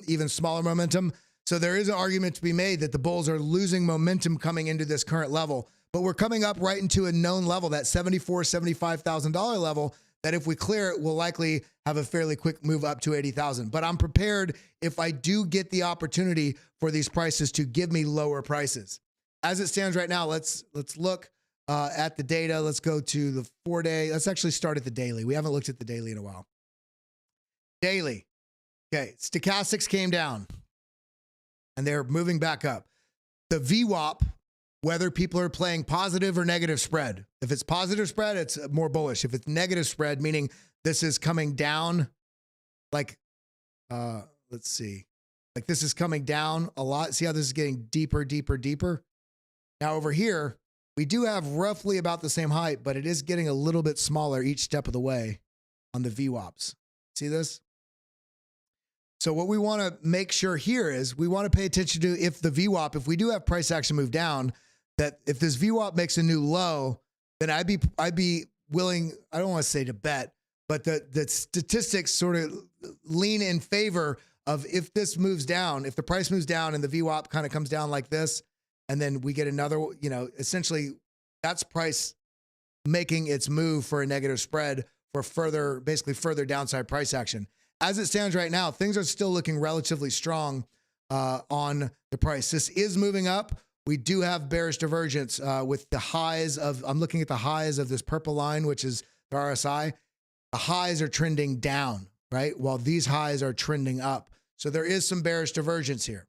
even smaller momentum. So there is an argument to be made that the bulls are losing momentum coming into this current level. But we're coming up right into a known level, that $74,000, $75,000 level, that if we clear it, we'll likely have a fairly quick move up to 80,000. But I'm prepared if I do get the opportunity for these prices to give me lower prices. As it stands right now, let's look at the data. Let's go to the 4-day. Let's actually start at the daily. We haven't looked at the daily in a while. Daily. Okay, stochastics came down and they're moving back up. The VWAP, whether people are playing positive or negative spread. If it's positive spread, it's more bullish. If it's negative spread, meaning this is coming down, like, let's see, like this is coming down a lot. See how this is getting deeper, deeper, deeper? Now over here, we do have roughly about the same height, but it is getting a little bit smaller each step of the way on the VWAPs. See this? So what we want to make sure here is we want to pay attention to if the VWAP, if we do have price action move down, that if this VWAP makes a new low, then I'd be willing, I don't want to say to bet, but the statistics sort of lean in favor of if this moves down, if the price moves down and the VWAP kind of comes down like this, and then we get another, essentially that's price making its move for a negative spread for basically further downside price action. As it stands right now, things are still looking relatively strong on the price. This is moving up. We do have bearish divergence with the highs of, I'm looking at the highs of this purple line, which is the RSI. The highs are trending down, right? While these highs are trending up. So there is some bearish divergence here.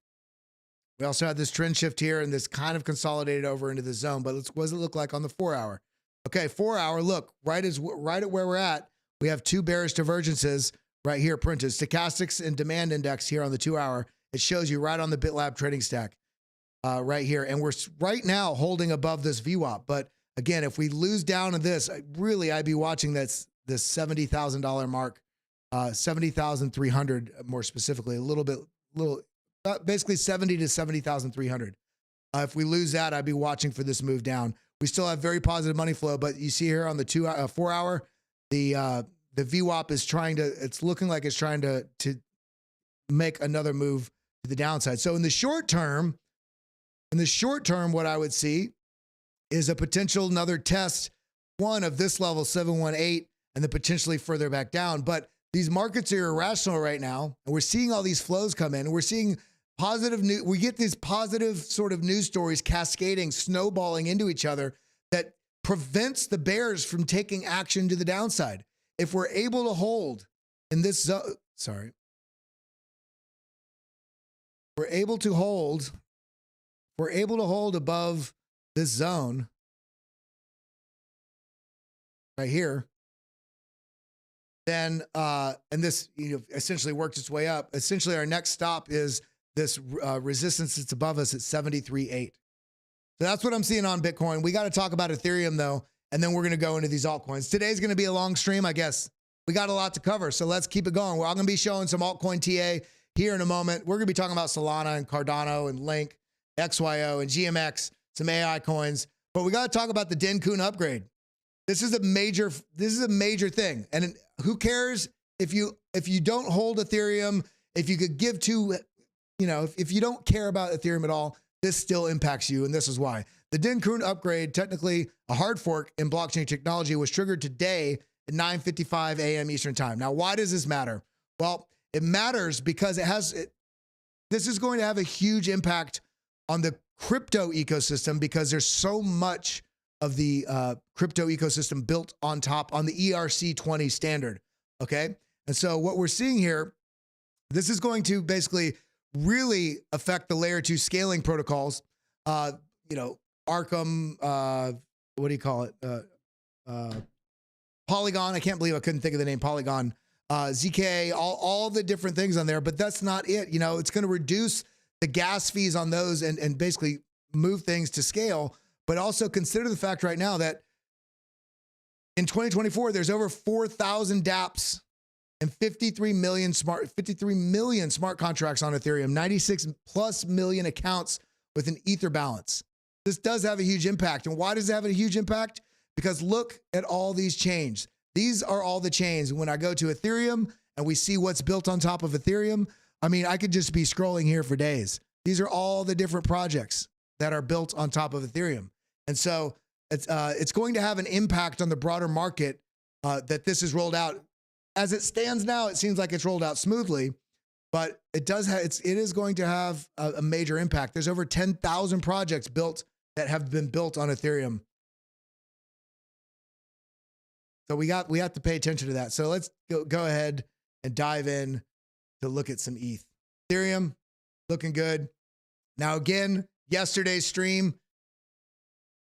We also had this trend shift here and this kind of consolidated over into the zone, but what does it look like on the 4-hour? Okay, 4-hour, look, right at where we're at, we have two bearish divergences right here printed. Stochastics and demand index here on the 2-hour. It shows you right on the BitLab trading stack right here. And we're right now holding above this VWAP. But again, if we lose down to this, I'd be watching this $70,000 mark, 70,300 more specifically, basically 70 to 70,300. If we lose that, I'd be watching for this move down. We still have very positive money flow, but you see here on the 4 hour, the VWAP is trying to, it's looking like it's trying to make another move to the downside. So in the short term, what I would see is a potential another test, one of this level 718, and then potentially further back down. But these markets are irrational right now, and we're seeing all these flows come in, and we're seeing positive news. We get these positive sort of news stories cascading, snowballing into each other that prevents the bears from taking action to the downside. If we're able to hold in this zone, we're able to hold above this zone right here, then and this essentially worked its way up. Essentially, our next stop is this resistance that's above us at 73.8. So that's what I'm seeing on Bitcoin. We got to talk about Ethereum though, and then we're going to go into these altcoins. Today's going to be a long stream, I guess. We got a lot to cover, so let's keep it going. We're all going to be showing some altcoin TA here in a moment. We're going to be talking about Solana and Cardano and Link, XYO and GMX, some AI coins, but we got to talk about the Dencun upgrade. This is a major thing. And who cares if you don't hold Ethereum, if you could give to, if you don't care about Ethereum at all, this still impacts you. And this is why. The Dencun upgrade, technically a hard fork in blockchain technology, was triggered today at 9:55 a.m. Eastern time. Now, why does this matter? Well, it matters because this is going to have a huge impact on the crypto ecosystem because there's so much of the crypto ecosystem built on the ERC20 standard, okay? And so what we're seeing here, this is going to basically really affect the layer 2 scaling protocols, Arkham, what do you call it? Polygon, I can't believe I couldn't think of the name Polygon, ZK, all the different things on there, but that's not it. It's going to reduce the gas fees on those and basically move things to scale. But also consider the fact right now that in 2024, there's over 4,000 dApps and 53 million smart contracts on Ethereum, 96 plus million accounts with an Ether balance. This does have a huge impact. And why does it have a huge impact? Because look at all these chains. These are all the chains. When I go to Ethereum and we see what's built on top of Ethereum, I mean, I could just be scrolling here for days. These are all the different projects that are built on top of Ethereum. And so it's going to have an impact on the broader market that this is rolled out. As it stands now, it seems like it's rolled out smoothly, but it is going to have a major impact. There's over 10,000 projects built that have been built on Ethereum. So we have to pay attention to that. So let's go ahead and dive in to look at some ETH. Ethereum looking good. Now again, yesterday's stream,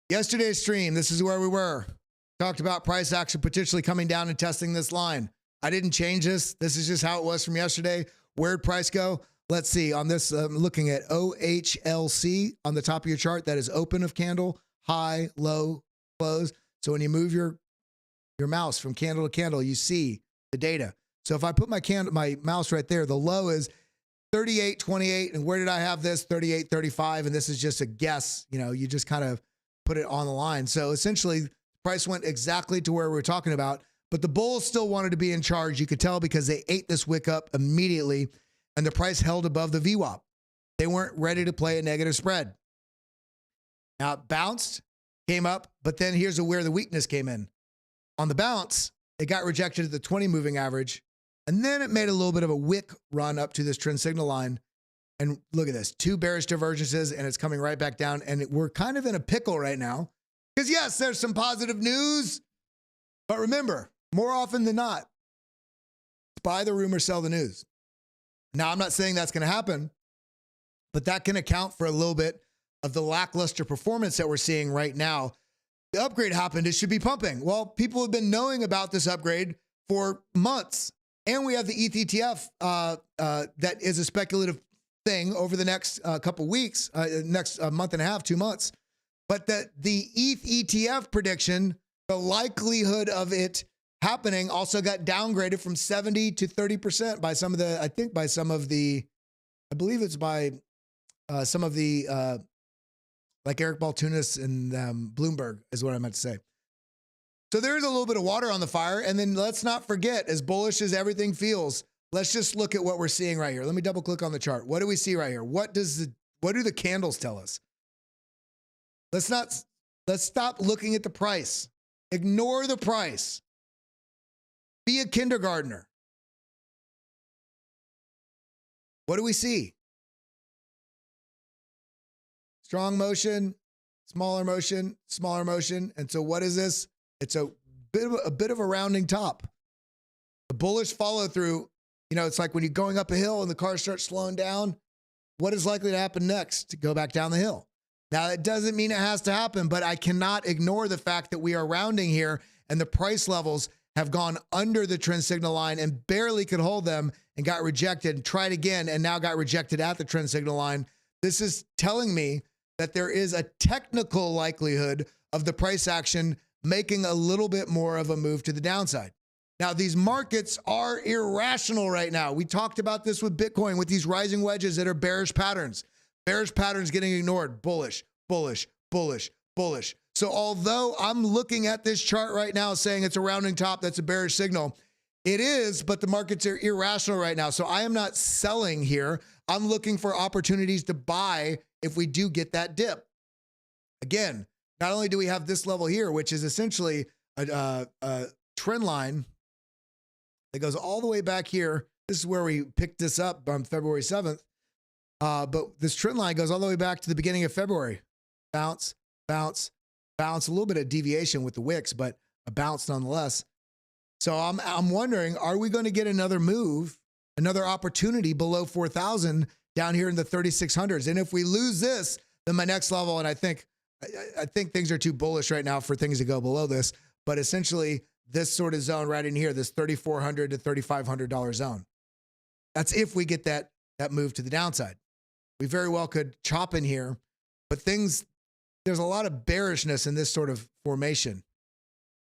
this is where we were. Talked about price action potentially coming down and testing this line. I didn't change this. This is just how it was from yesterday. Where'd price go? Let's see. On this, I'm looking at OHLC on the top of your chart. That is open of candle, high, low, close. So when you move your mouse from candle to candle, you see the data. So if I put my mouse right there, the low is 38.28. And where did I have this? 38.35. And this is just a guess. You just kind of put it on the line. So essentially, price went exactly to where we were talking about, but the bulls still wanted to be in charge. You could tell because they ate this wick up immediately, and the price held above the VWAP. They weren't ready to play a negative spread. Now it bounced, came up, but then here's where the weakness came in. On the bounce, it got rejected at the 20 moving average, and then it made a little bit of a wick run up to this trend signal line. And look at this, 2 bearish divergences, and it's coming right back down. And we're kind of in a pickle right now because yes, there's some positive news, but remember, more often than not, buy the rumor, sell the news. Now, I'm not saying that's going to happen, but that can account for a little bit of the lackluster performance that we're seeing right now. The upgrade happened, it should be pumping. Well, people have been knowing about this upgrade for months, and we have the ETH ETF that is a speculative thing over the next couple weeks, next month and a half, 2 months. But the ETH ETF prediction, the likelihood of it happening also got downgraded from 70 to 30% by some of the, I believe it's by some of the like Eric Baltunas and Bloomberg is what I meant to say. So there's a little bit of water on the fire. And then let's not forget, as bullish as everything feels, let's just look at what we're seeing right here. Let me double click on the chart. What do we see right here? What do the candles tell us? Let's stop looking at the price. Ignore the price. Be a kindergartner. What do we see? Strong motion, smaller motion, smaller motion. And so what is this? It's a bit of a rounding top. The bullish follow through, you know, it's like when you're going up a hill and the car starts slowing down, what is likely to happen next? To go back down the hill. Now, it doesn't mean it has to happen, but I cannot ignore the fact that we are rounding here and the price levels have gone under the trend signal line and barely could hold them and got rejected and tried again and now got rejected at the trend signal line. This is telling me that there is a technical likelihood of the price action making a little bit more of a move to the downside. Now, these markets are irrational right now. We talked about this with Bitcoin, with these rising wedges that are bearish patterns. Bearish patterns getting ignored. Bullish, bullish, bullish, bullish. So although I'm looking at this chart right now saying it's a rounding top, that's a bearish signal, it is, but the markets are irrational right now. So I am not selling here. I'm looking for opportunities to buy if we do get that dip. Again, not only do we have this level here, which is essentially a trend line that goes all the way back here. This is where we picked this up on February 7th. But this trend line goes all the way back to the beginning of February. Bounce, bounce, bounce. A little bit of deviation with the wicks, but a bounce nonetheless. So I'm wondering, are we going to get another move, another opportunity below 4,000 down here in the 3,600s? And if we lose this, then my next level, and I think things are too bullish right now for things to go below this, but essentially this sort of zone right in here, this $3,400 to $3,500 zone. That's if we get that move to the downside. We very well could chop in here, but there's a lot of bearishness in this sort of formation,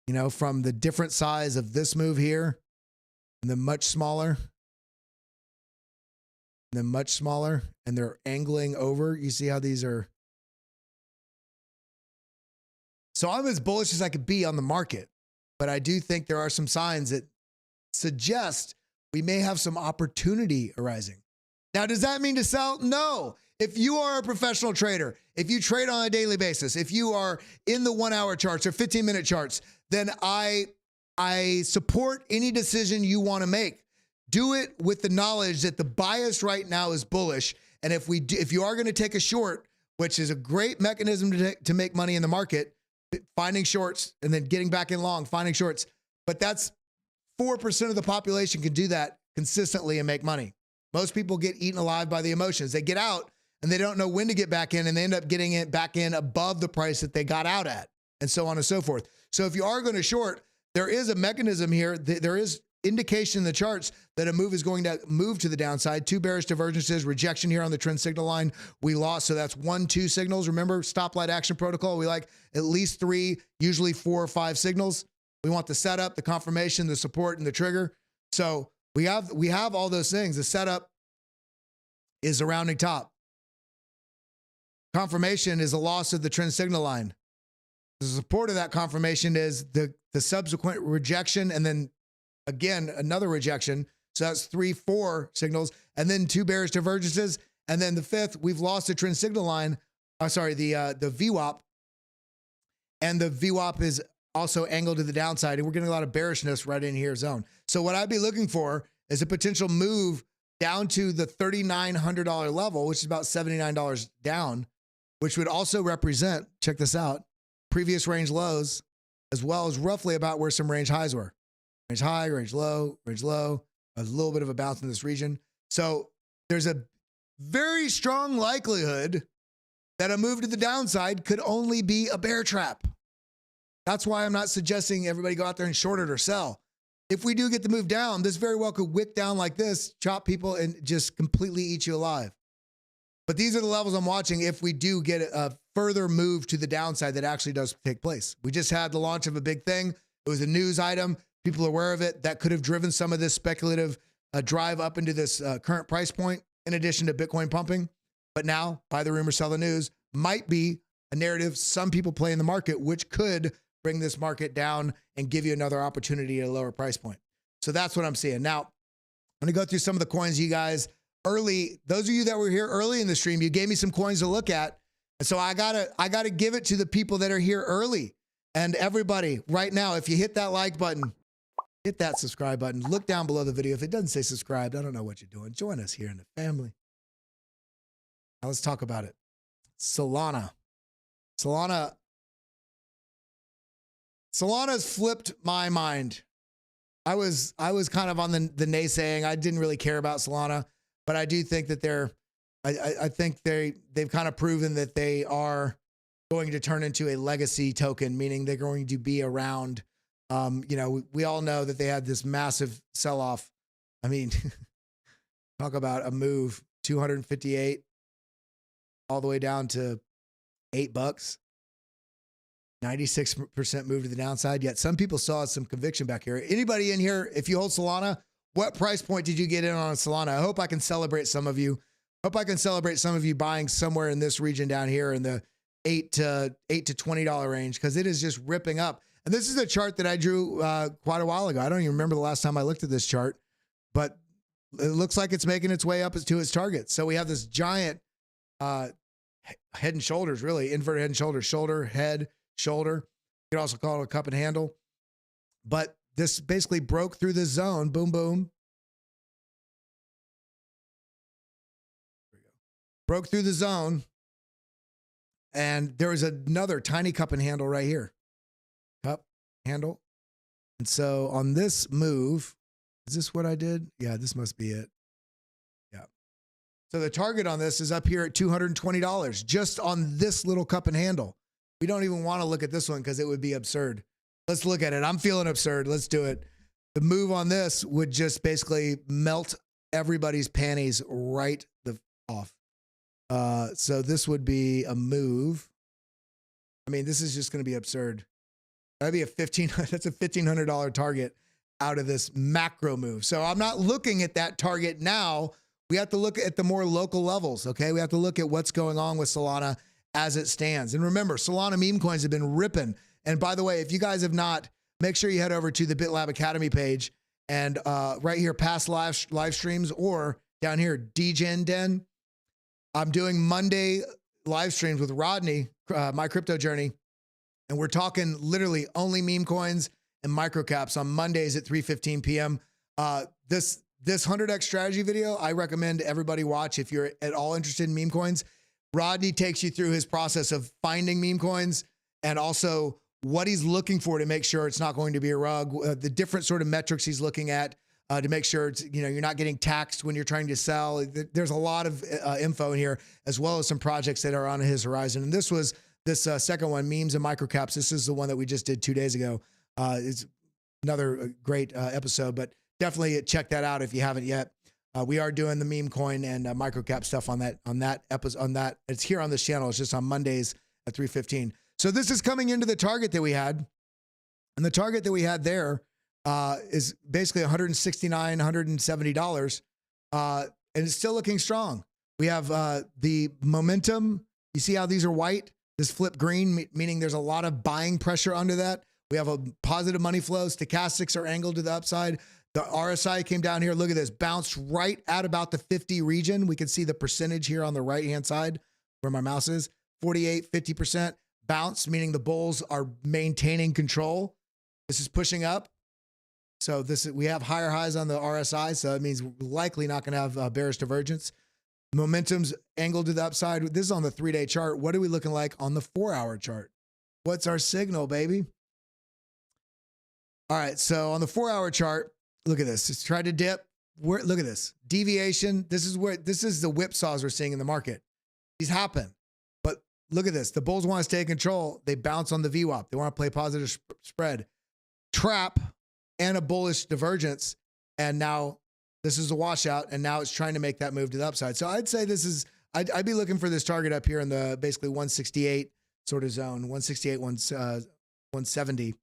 you know, from the different size of this move here and the much smaller, and then much smaller, and they're angling over. You see how these are. So I'm as bullish as I could be on the market, but I do think there are some signs that suggest we may have some opportunity arising. Now, does that mean to sell? No. If you are a professional trader, if you trade on a daily basis, if you are in the 1 hour charts or 15-minute charts, then I support any decision you want to make. Do it with the knowledge that the bias right now is bullish. And if you are going to take a short, which is a great mechanism to make money in the market, finding shorts and then getting back in long, finding shorts. But that's 4% of the population can do that consistently and make money. Most people get eaten alive by the emotions. They get out and they don't know when to get back in, and they end up getting it back in above the price that they got out at, and so on and so forth. So if you are going to short, there is a mechanism here. There is indication in the charts that a move is going to move to the downside. 2 bearish divergences, rejection here on the trend signal line. We lost. So that's 1, 2 signals. Remember, stoplight action protocol. We like at least 3, usually 4 or 5 signals. We want the setup, the confirmation, the support, and the trigger. So we have all those things. The setup is a rounding top. Confirmation is a loss of the trend signal line. The support of that confirmation is the subsequent rejection, and then again another rejection. So that's 3, 4 signals, and then 2 bearish divergences, and then the 5th, we've lost the trend signal line. The VWAP, and the VWAP is also angled to the downside, and we're getting a lot of bearishness right in here zone. So what I'd be looking for is a potential move down to the $3,900 level, which is about $79 down, which would also represent, check this out, previous range lows, as well as roughly about where some range highs were. Range high, range low, a little bit of a bounce in this region. So there's a very strong likelihood that a move to the downside could only be a bear trap. That's why I'm not suggesting everybody go out there and short it or sell. If we do get the move down, this very well could wick down like this, chop people, and just completely eat you alive. But these are the levels I'm watching if we do get a further move to the downside that actually does take place. We just had the launch of a big thing. It was a news item. People are aware of it. That could have driven some of this speculative drive up into this current price point, in addition to Bitcoin pumping. But now, buy the rumor, sell the news, might be a narrative some people play in the market, which could bring this market down and give you another opportunity at a lower price point. So that's what I'm seeing. Now, I'm going to go through some of the coins you guys early. Those of you that were here early in the stream, you gave me some coins to look at. And so I gotta give it to the people that are here early. And everybody right now, if you hit that like button, hit that subscribe button, look down below the video. If it doesn't say subscribed, I don't know what you're doing. Join us here in the family. Now let's talk about it. Solana. Solana's flipped my mind. I was kind of on the naysaying. I didn't really care about Solana, but I do think that I think they've kind of proven that they are going to turn into a legacy token, meaning they're going to be around. You know, we all know that they had this massive sell-off. I mean, talk about a move, 258 all the way down to $8. 96% move to the downside, yet some people saw some conviction back here. Anybody in here, if you hold Solana, what price point did you get in on Solana? I hope I can celebrate some of you. Hope I can celebrate some of you buying somewhere in this region down here in the $8 to $20 range, because it is just ripping up. And this is a chart that I drew quite a while ago. I don't even remember the last time I looked at this chart, but it looks like it's making its way up to its target. So we have this giant head and shoulders, really inverted head and shoulders, shoulder, head, shoulder. You could also call it a cup and handle. But this basically broke through the zone. Boom, boom. There we go. Broke through the zone. And there was another tiny cup and handle right here. Cup, handle. And so on this move, is this what I did? Yeah, this must be it. Yeah. So the target on this is up here at $220 just on this little cup and handle. We don't even want to look at this one because it would be absurd. Let's look at it. I'm feeling absurd. Let's do it. The move on this would just basically melt everybody's panties right off. So this would be a move. I mean, this is just going to be absurd. That'd be that's a $1,500 target out of this macro move. So I'm not looking at that target now. We have to look at the more local levels. Okay. We have to look at what's going on with Solana as it stands. And remember, Solana meme coins have been ripping. And by the way, if you guys have not, make sure you head over to the BitLab Academy page and right here, past live streams, or down here, Degen Den. I'm doing Monday live streams with Rodney, My Crypto Journey. And we're talking literally only meme coins and microcaps on Mondays at 3:15 p.m. This 100x strategy video, I recommend everybody watch if you're at all interested in meme coins. Rodney takes you through his process of finding meme coins and also what he's looking for to make sure it's not going to be a rug, the different sort of metrics he's looking at to make sure it's, you know, you're not getting taxed when you're trying to sell. There's a lot of info in here, as well as some projects that are on his horizon. And this was this second one, memes and microcaps. This is the one that we just did 2 days ago. It's another great episode, but definitely check that out if you haven't yet. We are doing the meme coin and microcap stuff on that episode. It's here on this channel. It's just on Mondays at 3:15. So this is coming into the target that we had, and the target that we had there is basically $169, $170, and it's still looking strong. We have the momentum. You see how these are white? This flip green, meaning there's a lot of buying pressure under that. We have a positive money flow. Stochastics are angled to the upside. The RSI came down here. Look at this, bounced right at about the 50 region. We can see the percentage here on the right-hand side where my mouse is, 48, 50% bounce, meaning the bulls are maintaining control. This is pushing up. So we have higher highs on the RSI. So it means we're likely not going to have bearish divergence. Momentum's angled to the upside. This is on the 3-day chart. What are we looking like on the 4-hour chart? What's our signal, baby? All right. So on the 4-hour chart, look at this. It's tried to dip. Look at this deviation. This is the whipsaws we're seeing in the market. These happen, but look at this. The bulls want to stay in control. They bounce on the VWAP. They want to play positive spread, trap, and a bullish divergence. And now this is a washout. And now it's trying to make that move to the upside. So I'd say I'd be looking for this target up here in the basically 168 sort of zone, 168, 170.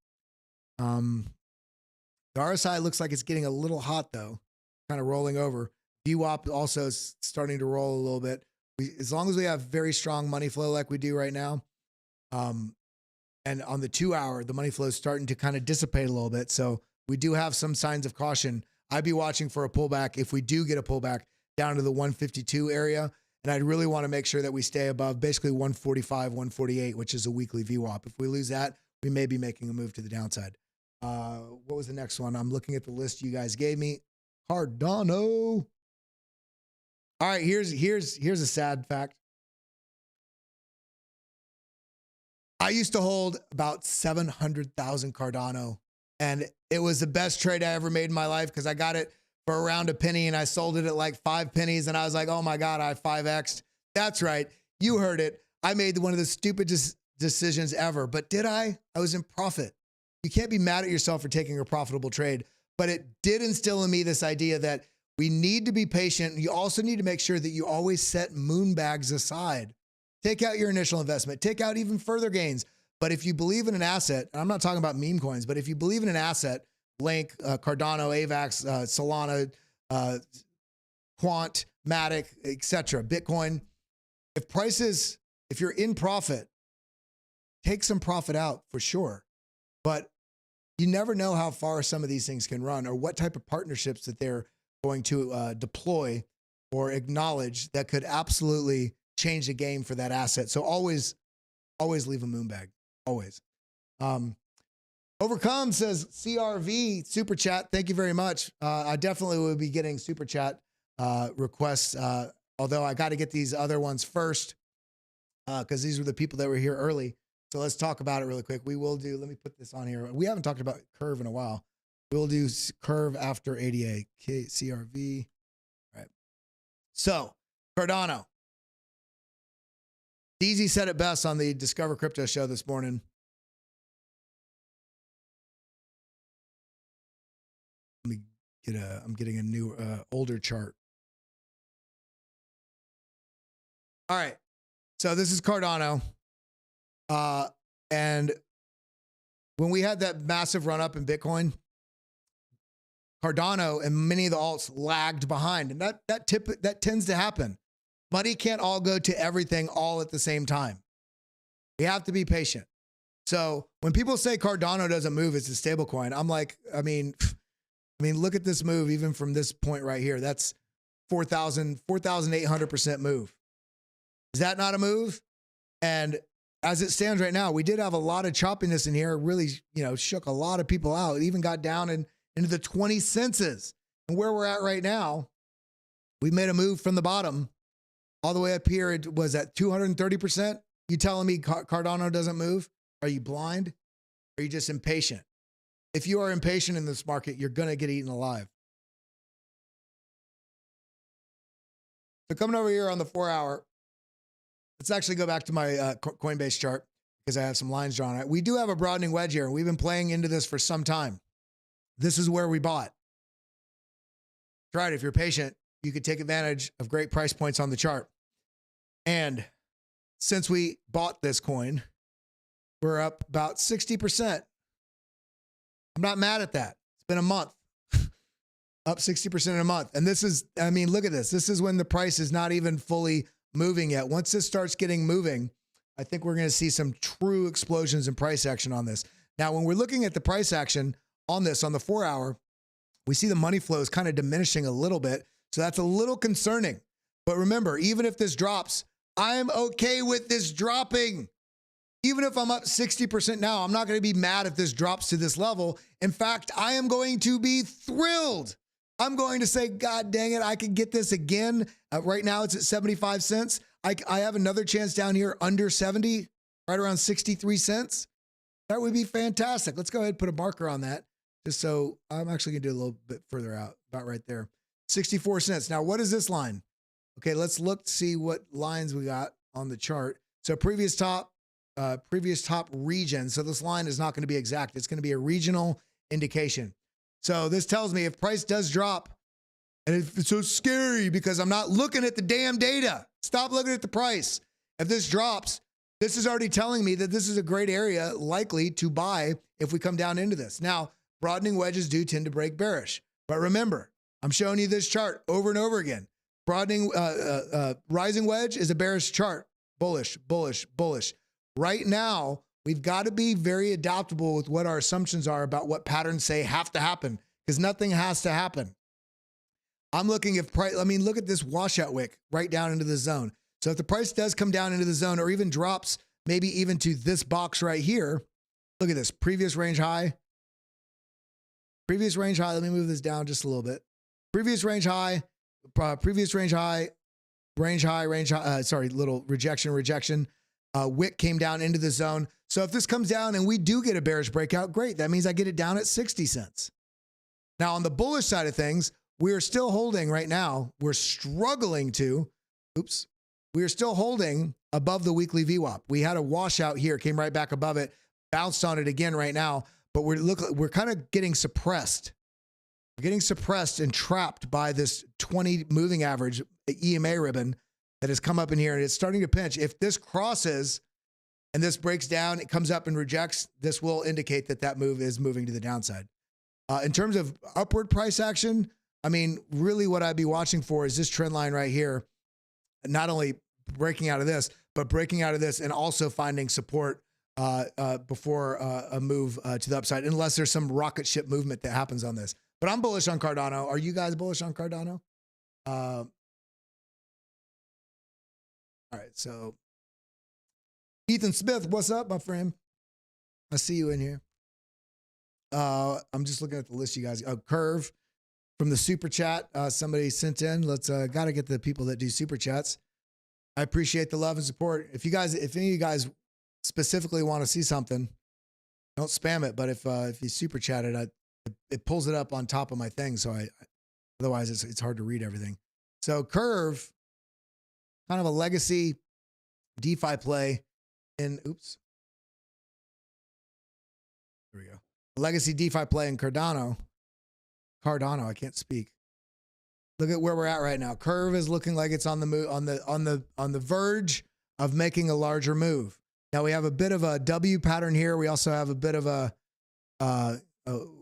The RSI looks like it's getting a little hot though, kind of rolling over. VWAP also is starting to roll a little bit. As long as we have very strong money flow like we do right now, And on the 2 hour, the money flow is starting to kind of dissipate a little bit. So we do have some signs of caution. I'd be watching for a pullback if we do get a pullback down to the 152 area. And I'd really want to make sure that we stay above basically 145, 148, which is a weekly VWAP. If we lose that, we may be making a move to the downside. What was the next one? I'm looking at the list you guys gave me. Cardano. All right, here's a sad fact. I used to hold about 700,000 Cardano, and it was the best trade I ever made in my life because I got it for around a penny and I sold it at like 5 pennies, and I was like, oh my God, I 5X'd. That's right. You heard it. I made one of the stupidest decisions ever, but did I? I was in profit. You can't be mad at yourself for taking a profitable trade, but it did instill in me this idea that we need to be patient. You also need to make sure that you always set moon bags aside. Take out your initial investment, take out even further gains. But if you believe in an asset, and I'm not talking about meme coins, but if you believe in an asset, Link, Cardano, AVAX, Solana, Quant, Matic, etc., Bitcoin, if you're in profit, take some profit out for sure. But you never know how far some of these things can run or what type of partnerships that they're going to deploy or acknowledge that could absolutely change the game for that asset. So always leave a moon bag. Always. Overcome says CRV super chat. Thank you very much. I definitely will be getting super chat requests. Although I got to get these other ones first because these were the people that were here early. So let's talk about it really quick. We will do, let me put this on here. We haven't talked about Curve in a while. We'll do Curve after ADA. Okay, CRV. All right. So Cardano. DZ said it best on the Discover Crypto show this morning. Let me get I'm getting a new, older chart. All right. So this is Cardano. And when we had that massive run up in Bitcoin, Cardano and many of the alts lagged behind. And that tends to happen. Money can't all go to everything all at the same time. We have to be patient. So when people say Cardano doesn't move, it's a stable coin. I'm like, I mean, look at this move, even from this point right here. That's 4,800% move. Is that not a move? And as it stands right now, we did have a lot of choppiness in here. It really, shook a lot of people out. It even got down into the 20 cents. And where we're at right now, we made a move from the bottom all the way up here. It was at 230%. You telling me Cardano doesn't move? Are you blind? Are you just impatient? If you are impatient in this market, you're going to get eaten alive. So coming over here on the 4 hour, let's actually go back to my Coinbase chart because I have some lines drawn on it. We do have a broadening wedge here. We've been playing into this for some time. This is where we bought. That's right. If you're patient, you could take advantage of great price points on the chart. And since we bought this coin, we're up about 60%. I'm not mad at that. It's been a month. Up 60% in a month. And this is, look at this. This is when the price is not even fully moving yet. Once this starts getting moving, I think we're going to see some true explosions in price action on this. Now, when we're looking at the price action on this, on the 4 hour, we see the money flow is kind of diminishing a little bit. So that's a little concerning. But remember, even if this drops, I'm okay with this dropping. Even if I'm up 60% now, I'm not going to be mad if this drops to this level. In fact, I am going to be thrilled. I'm going to say, God dang it, I can get this again. Right now it's at 75 cents. I have another chance down here under 70, right around 63 cents. That would be fantastic. Let's go ahead and put a marker on that. Just so I'm actually going to do a little bit further out, about right there. 64 cents. Now, what is this line? Okay, let's look to see what lines we got on the chart. So previous top region. So this line is not going to be exact. It's going to be a regional indication. So this tells me if price does drop, and it's so scary because I'm not looking at the damn data. Stop looking at the price. If this drops, this is already telling me that this is a great area likely to buy if we come down into this. Now, broadening wedges do tend to break bearish. But remember, I'm showing you this chart over and over again. Broadening, rising wedge is a bearish chart. Bullish, bullish, bullish. right now, we've got to be very adaptable with what our assumptions are about what patterns say have to happen, because nothing has to happen. I'm looking if price, I mean, look at this washout wick right down into the zone. So if the price does come down into the zone or even drops, maybe even to this box right here, look at this previous range high. Previous range high. Let me move this down just a little bit. Previous range high, previous range high, range high, sorry, little rejection. Wick came down into the zone. So if this comes down and we do get a bearish breakout, great. That means I get it down at 60 cents. Now on the bullish side of things, we are still holding right now. We're struggling to, we are still holding above the weekly VWAP. We had a washout here, came right back above it, bounced on it again right now, but we're kind of getting suppressed. We're getting suppressed and trapped by this 20 moving average EMA ribbon that has come up in here, and it's starting to pinch. If this crosses and this breaks down, it comes up and rejects, this will indicate that that move is moving to the downside. In terms of upward price action, I mean, really what I'd be watching for is this trend line right here, not only breaking out of this, but breaking out of this and also finding support before a move to the upside, unless there's some rocket ship movement that happens on this. But I'm bullish on Cardano. Are you guys bullish on Cardano? All right, so Ethan Smith, what's up, my friend? I see you in here. I'm just looking at the list, you guys. Curve from the super chat somebody sent in. Let's gotta get the people that do super chats. I appreciate the love and support. If any of you guys specifically want to see something, don't spam it. But if you super chat it, it pulls it up on top of my thing. So otherwise it's hard to read everything. So Curve, kind of a legacy DeFi play in, there we go. Legacy DeFi play in Cardano, I can't speak. Look at where we're at right now. Curve is looking like it's on the move, on the verge of making a larger move. Now we have a bit of a W pattern here. We also have a bit of a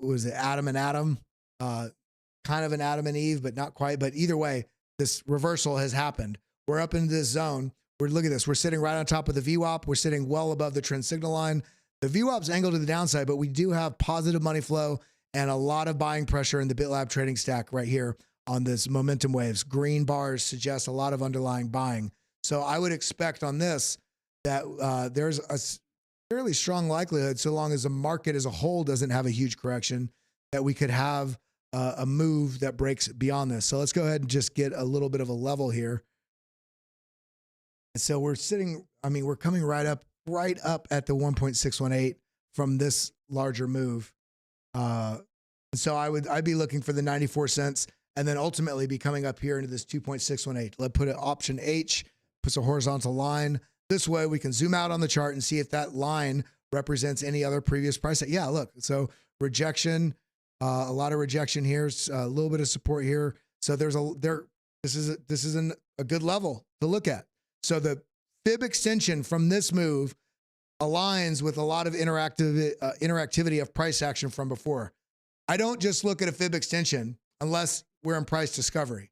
was it Adam and Adam? Kind of an Adam and Eve, but not quite. But either way, this reversal has happened. We're up into this zone. Look at this. We're sitting right on top of the VWAP. We're sitting well above the trend signal line. The VWAP's angled to the downside, but we do have positive money flow and a lot of buying pressure in the BitLab trading stack right here on this momentum waves. Green bars suggest a lot of underlying buying. So I would expect on this that there's a fairly strong likelihood, so long as the market as a whole doesn't have a huge correction, that we could have a move that breaks beyond this. So let's go ahead and just get a little bit of a level here. And so we're sitting, I mean, we're coming right up at the 1.618 from this larger move. So I'd be looking for the 94 cents and then ultimately be coming up here into this 2.618. Let's put an option H, puts a horizontal line. This way we can zoom out on the chart and see if that line represents any other previous price. Yeah, look, so rejection, a lot of rejection here, a little bit of support here. So this is a good level to look at. So the fib extension from this move aligns with a lot of interactivity of price action from before. I don't just look at a fib extension unless we're in price discovery.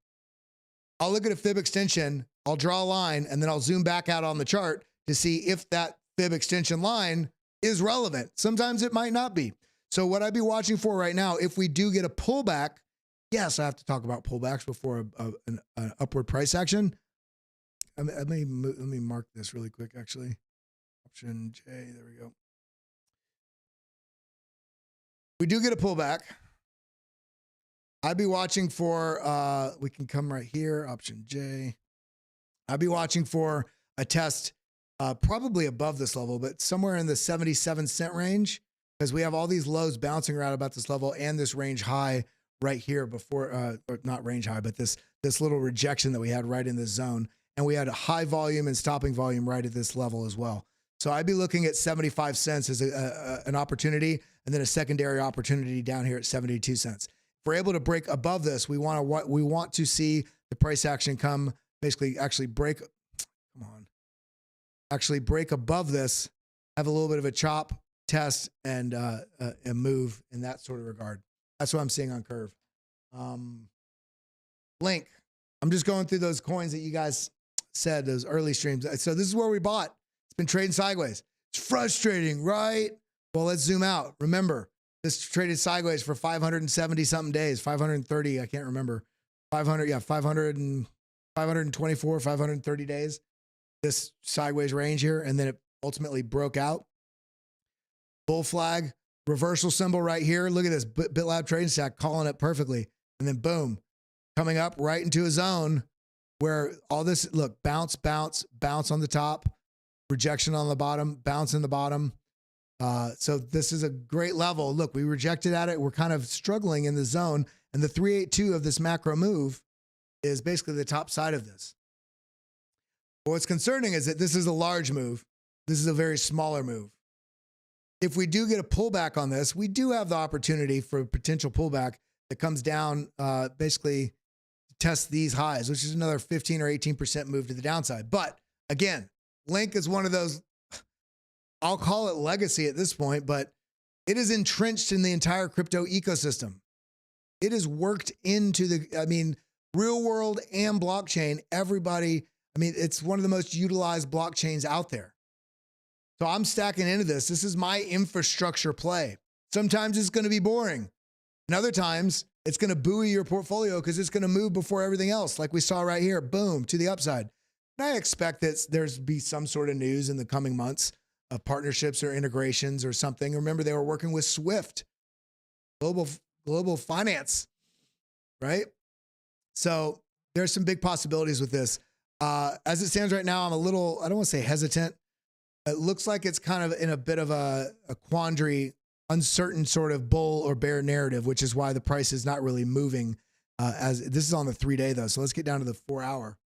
I'll look at a fib extension, I'll draw a line, and then I'll zoom back out on the chart to see if that fib extension line is relevant. Sometimes it might not be. So what I'd be watching for right now, if we do get a pullback, yes, I have to talk about pullbacks before an upward price action. Let me mark this really quick, actually. Option J, there we go. We do get a pullback. I'd be watching for, we can come right here, option J. I'd be watching for a test probably above this level, but somewhere in the 77-cent range, because we have all these lows bouncing around about this level and this range high right here before, or not range high, but this little rejection that we had right in this zone. And we had a high volume and stopping volume right at this level as well. So I'd be looking at 75 cents as an opportunity, and then a secondary opportunity down here at 72 cents. If we're able to break above this, we want to see the price action come, basically actually break above this, have a little bit of a chop, test, and move in that sort of regard. That's what I'm seeing on Curve. Link. I'm just going through those coins that you guys said, those early streams. So this is where we bought. It's been trading sideways. It's frustrating, right? Well, let's zoom out. Remember, this traded sideways for 570 something days, 530, I can't remember. 500, yeah, 500 and 524, 530 days. This sideways range here, and then it ultimately broke out. Bull flag, reversal symbol right here. Look at this BitLab trading stack calling it perfectly. And then boom, coming up right into a zone where all this, look, bounce, bounce, bounce on the top, rejection on the bottom, bounce in the bottom. So this is a great level. Look, we rejected at it. We're kind of struggling in the zone. And the 382 of this macro move is basically the top side of this. But what's concerning is that this is a large move. This is a very smaller move. If we do get a pullback on this, we do have the opportunity for a potential pullback that comes down, basically test these highs, which is another 15 or 18% move to the downside. But again, Link is one of those, I'll call it legacy at this point, but it is entrenched in the entire crypto ecosystem. It is worked into the, I mean, real world and blockchain, everybody, I mean, it's one of the most utilized blockchains out there. So I'm stacking into this. This is my infrastructure play. Sometimes it's going to be boring. And other times it's going to buoy your portfolio because it's going to move before everything else. Like we saw right here, boom, to the upside. And I expect that there's be some sort of news in the coming months of partnerships or integrations or something. Remember, they were working with Swift, global finance, right? So there's some big possibilities with this. As it stands right now, I'm a little, I don't want to say hesitant. It looks like it's kind of in a bit of a quandary, uncertain sort of bull or bear narrative, which is why the price is not really moving. As this is on the 3-day though. So let's get down to the 4-hour.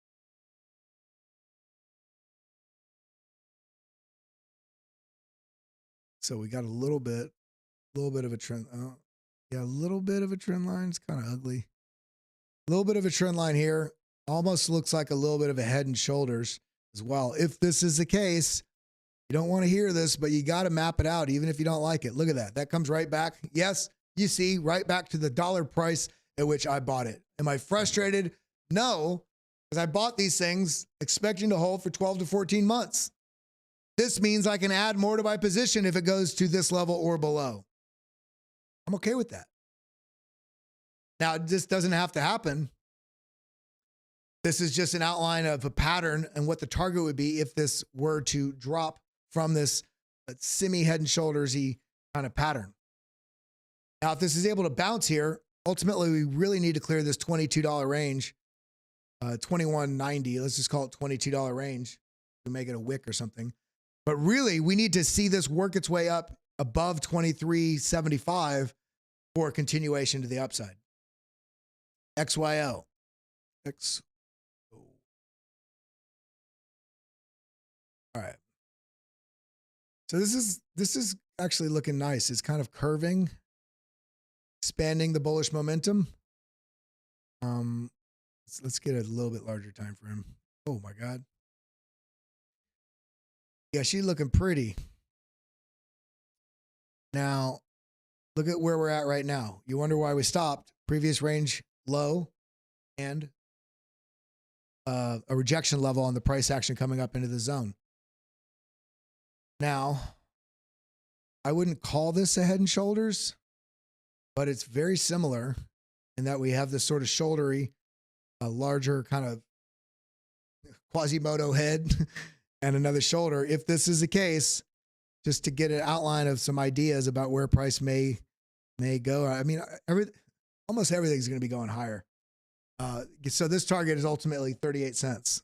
So we got a little bit of a trend. Yeah, a little bit of a trend line. It's kind of ugly. A little bit of a trend line here. Almost looks like a little bit of a head and shoulders as well. If this is the case, you don't want to hear this, but you got to map it out, even if you don't like it. Look at that. That comes right back. Yes, you see, right back to the dollar price at which I bought it. Am I frustrated? No, because I bought these things expecting to hold for 12 to 14 months. This means I can add more to my position if it goes to this level or below. I'm okay with that. Now, this doesn't have to happen. This is just an outline of a pattern and what the target would be if this were to drop from this semi head and shoulders-y kind of pattern. Now, if this is able to bounce here, ultimately we really need to clear this $22 range, $21.90. Let's just call it $22 range to make it a wick or something. But really, we need to see this work its way up above 23.75 for a continuation to the upside. XYO. X. All right. So this is actually looking nice. It's kind of curving, expanding the bullish momentum. Let's get a little bit larger time frame. Oh my God. Yeah, she's looking pretty. Now, look at where we're at right now. You wonder why we stopped. Previous range low and a rejection level on the price action coming up into the zone. Now, I wouldn't call this a head and shoulders, but it's very similar in that we have this sort of shouldery, larger kind of Quasimodo head and another shoulder. If this is the case, just to get an outline of some ideas about where price may go. I mean, almost everything's going to be going higher. So this target is ultimately 38 cents.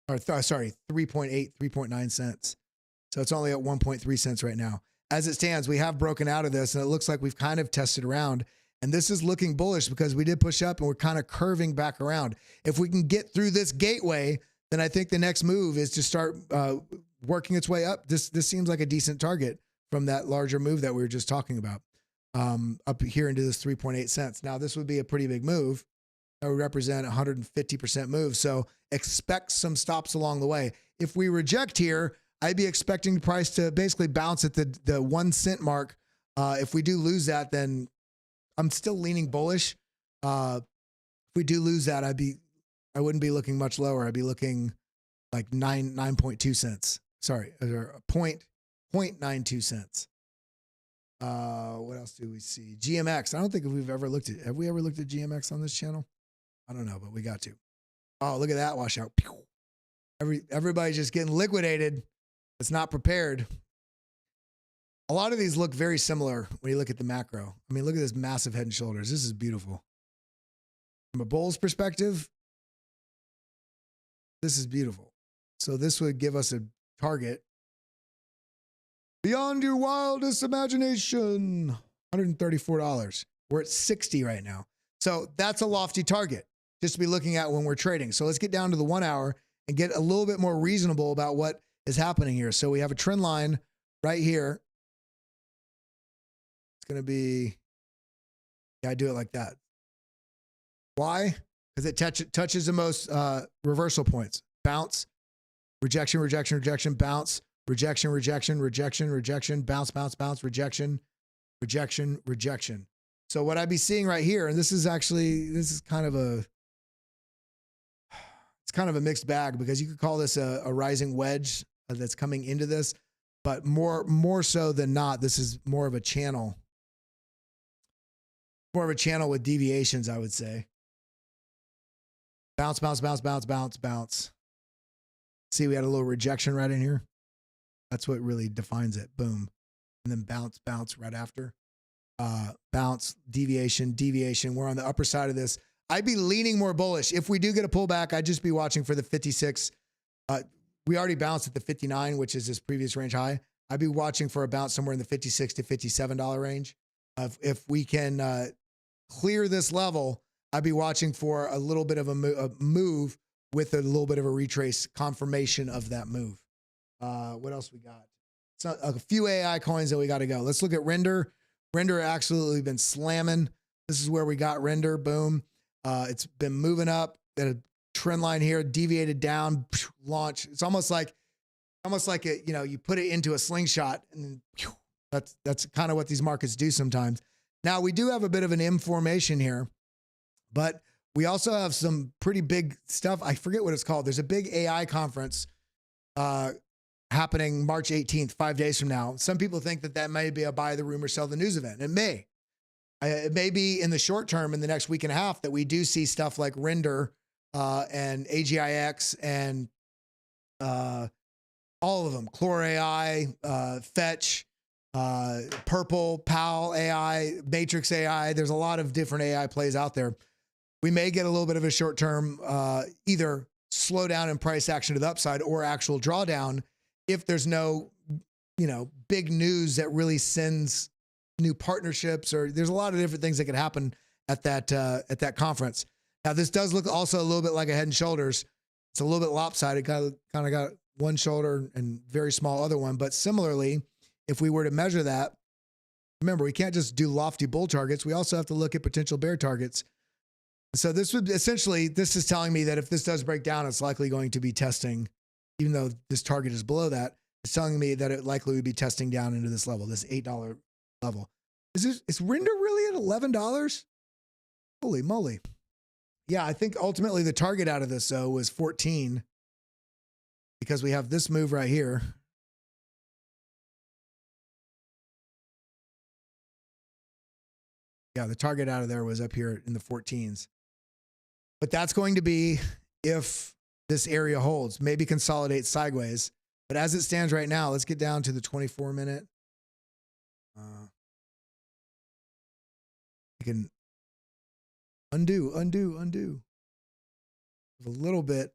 Or sorry, 3.9 cents. So it's only at 1.3 cents right now. As it stands, we have broken out of this, and it looks like we've kind of tested around. And this is looking bullish because we did push up and we're kind of curving back around. If we can get through this gateway, then I think the next move is to start working its way up. This seems like a decent target from that larger move that we were just talking about, up here into this 3.8 cents. Now, this would be a pretty big move. That would represent 150% move. So expect some stops along the way. If we reject here, I'd be expecting the price to basically bounce at the 1 cent mark. If we do lose that, then I'm still leaning bullish. If we do lose that, I wouldn't be looking much lower. I'd be looking like 9.2 cents. sorry, or 0.92 cents. What else do we see? GMX. I don't think we've ever looked at, have we ever looked at GMX on this channel? I don't know, but we got to. Oh, look at that washout. Everybody's just getting liquidated. It's not prepared. A lot of these look very similar when you look at the macro. I mean, look at this massive head and shoulders. This is beautiful. From a bull's perspective, this is beautiful. So this would give us a target beyond your wildest imagination, $134. We're at 60 right now. So that's a lofty target just to be looking at when we're trading. So let's get down to the 1 hour and get a little bit more reasonable about what is happening here. So we have a trend line right here. It's going to be, yeah, I do it like that. Why? Because it touches the most reversal points. Bounce, rejection, rejection, rejection, bounce, rejection, rejection, rejection, rejection, bounce, bounce, bounce, rejection, rejection, rejection. So what I'd be seeing right here, and this is kind of a, it's kind of a mixed bag because you could call this a rising wedge that's coming into this, but more so than not, this is more of a channel. More of a channel with deviations, I would say. Bounce, bounce, bounce, bounce, bounce, bounce. See, we had a little rejection right in here. That's what really defines it. Boom. And then bounce, bounce right after. Bounce, deviation, deviation. We're on the upper side of this. I'd be leaning more bullish. If we do get a pullback, I'd just be watching for the 56. We already bounced at the 59, which is this previous range high. I'd be watching for a bounce somewhere in the $56 to $57 range. If we can clear this level, I'd be watching for a little bit of a move with a little bit of a retrace confirmation of that move. What else we got? So a few AI coins that we got to go. Let's look at Render. Render absolutely been slamming. This is where we got Render. Boom. It's been moving up at a trend line here, deviated down, launch. It's almost like a, you know, you put it into a slingshot and that's kind of what these markets do sometimes. Now we do have a bit of an M formation here, but we also have some pretty big stuff. I forget what it's called. There's a big AI conference happening March 18th, 5 days from now. Some people think that that may be a buy the rumor, sell the news event. It may. It may be in the short term, in the next week and a half, that we do see stuff like Render and AGIX and all of them, CLORE AI, Fetch, Purple, PAL AI, Matrix AI. There's a lot of different AI plays out there. We may get a little bit of a short-term either slowdown in price action to the upside or actual drawdown if there's no, you know, big news that really sends new partnerships, or there's a lot of different things that could happen at that conference. Now, this does look also a little bit like a Head and Shoulders. It's a little bit lopsided, kind of got one shoulder and very small other one. But similarly, if we were to measure that, remember, we can't just do lofty bull targets. We also have to look at potential bear targets. So this would essentially, this is telling me that if this does break down, it's likely going to be testing, even though this target is below that, it's telling me that it likely would be testing down into this level, this $8 level. Is Render really at $11? Holy moly. Yeah, I think ultimately the target out of this, though, was 14 because we have this move right here. Yeah, the target out of there was up here in the 14s. But that's going to be if this area holds, maybe consolidate sideways. But as it stands right now, let's get down to the 24-minute. You can undo. A little bit.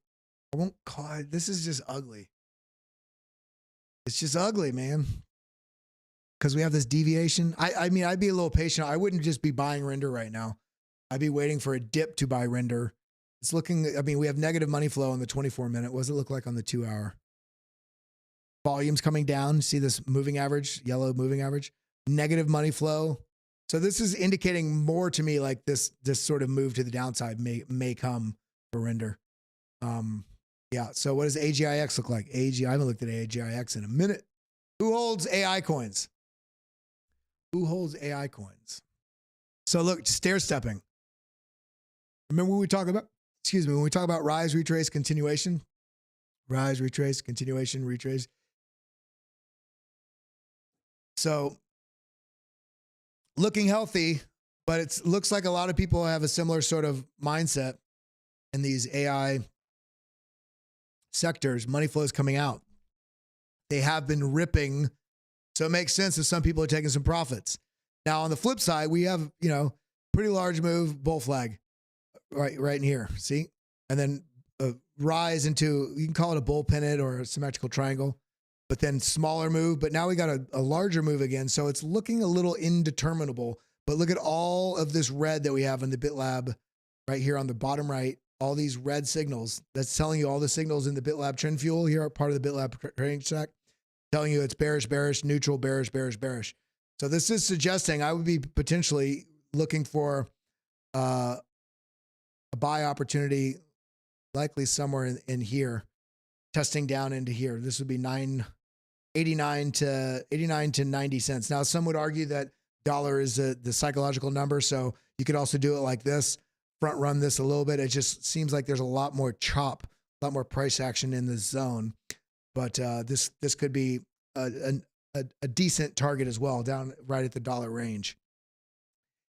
I won't call it. This is just ugly. It's just ugly, man. Because we have this deviation. I mean, I'd be a little patient. I wouldn't just be buying Render right now. I'd be waiting for a dip to buy Render. It's looking, I mean, we have negative money flow on the 24-minute. What does it look like on the 2 hour? Volumes coming down. See this moving average, yellow moving average? Negative money flow. So this is indicating more to me like this sort of move to the downside may come for Render. Yeah, so what does AGIX look like? I haven't looked at AGIX in a minute. Who holds AI coins? Who holds AI coins? So look, stair stepping. Remember when we talk about, when we talk about rise, retrace, continuation, rise, retrace, continuation, retrace. So looking healthy, but it looks like a lot of people have a similar sort of mindset in these AI sectors. Money flows coming out. They have been ripping. So it makes sense if some people are taking some profits. Now, on the flip side, we have, pretty large move, bull flag right in here. See? And then a rise into, you can call it a bull pennant or a symmetrical triangle, but then smaller move. But now we got a larger move again. So it's looking a little indeterminable. But look at all of this red that we have in the BitLab right here on the bottom right. All these red signals. That's telling you all the signals in the BitLab trend fuel here are part of the BitLab trading stack. Telling you it's bearish, bearish, neutral, bearish, bearish, bearish. So this is suggesting I would be potentially looking for a buy opportunity, likely somewhere in here, testing down into here. This would be 89 to 90 cents. Now, some would argue that dollar is the psychological number, so you could also do it like this, front run this a little bit. It just seems like there's a lot more chop, a lot more price action in this zone. But this could be a decent target as well, down right at the dollar range.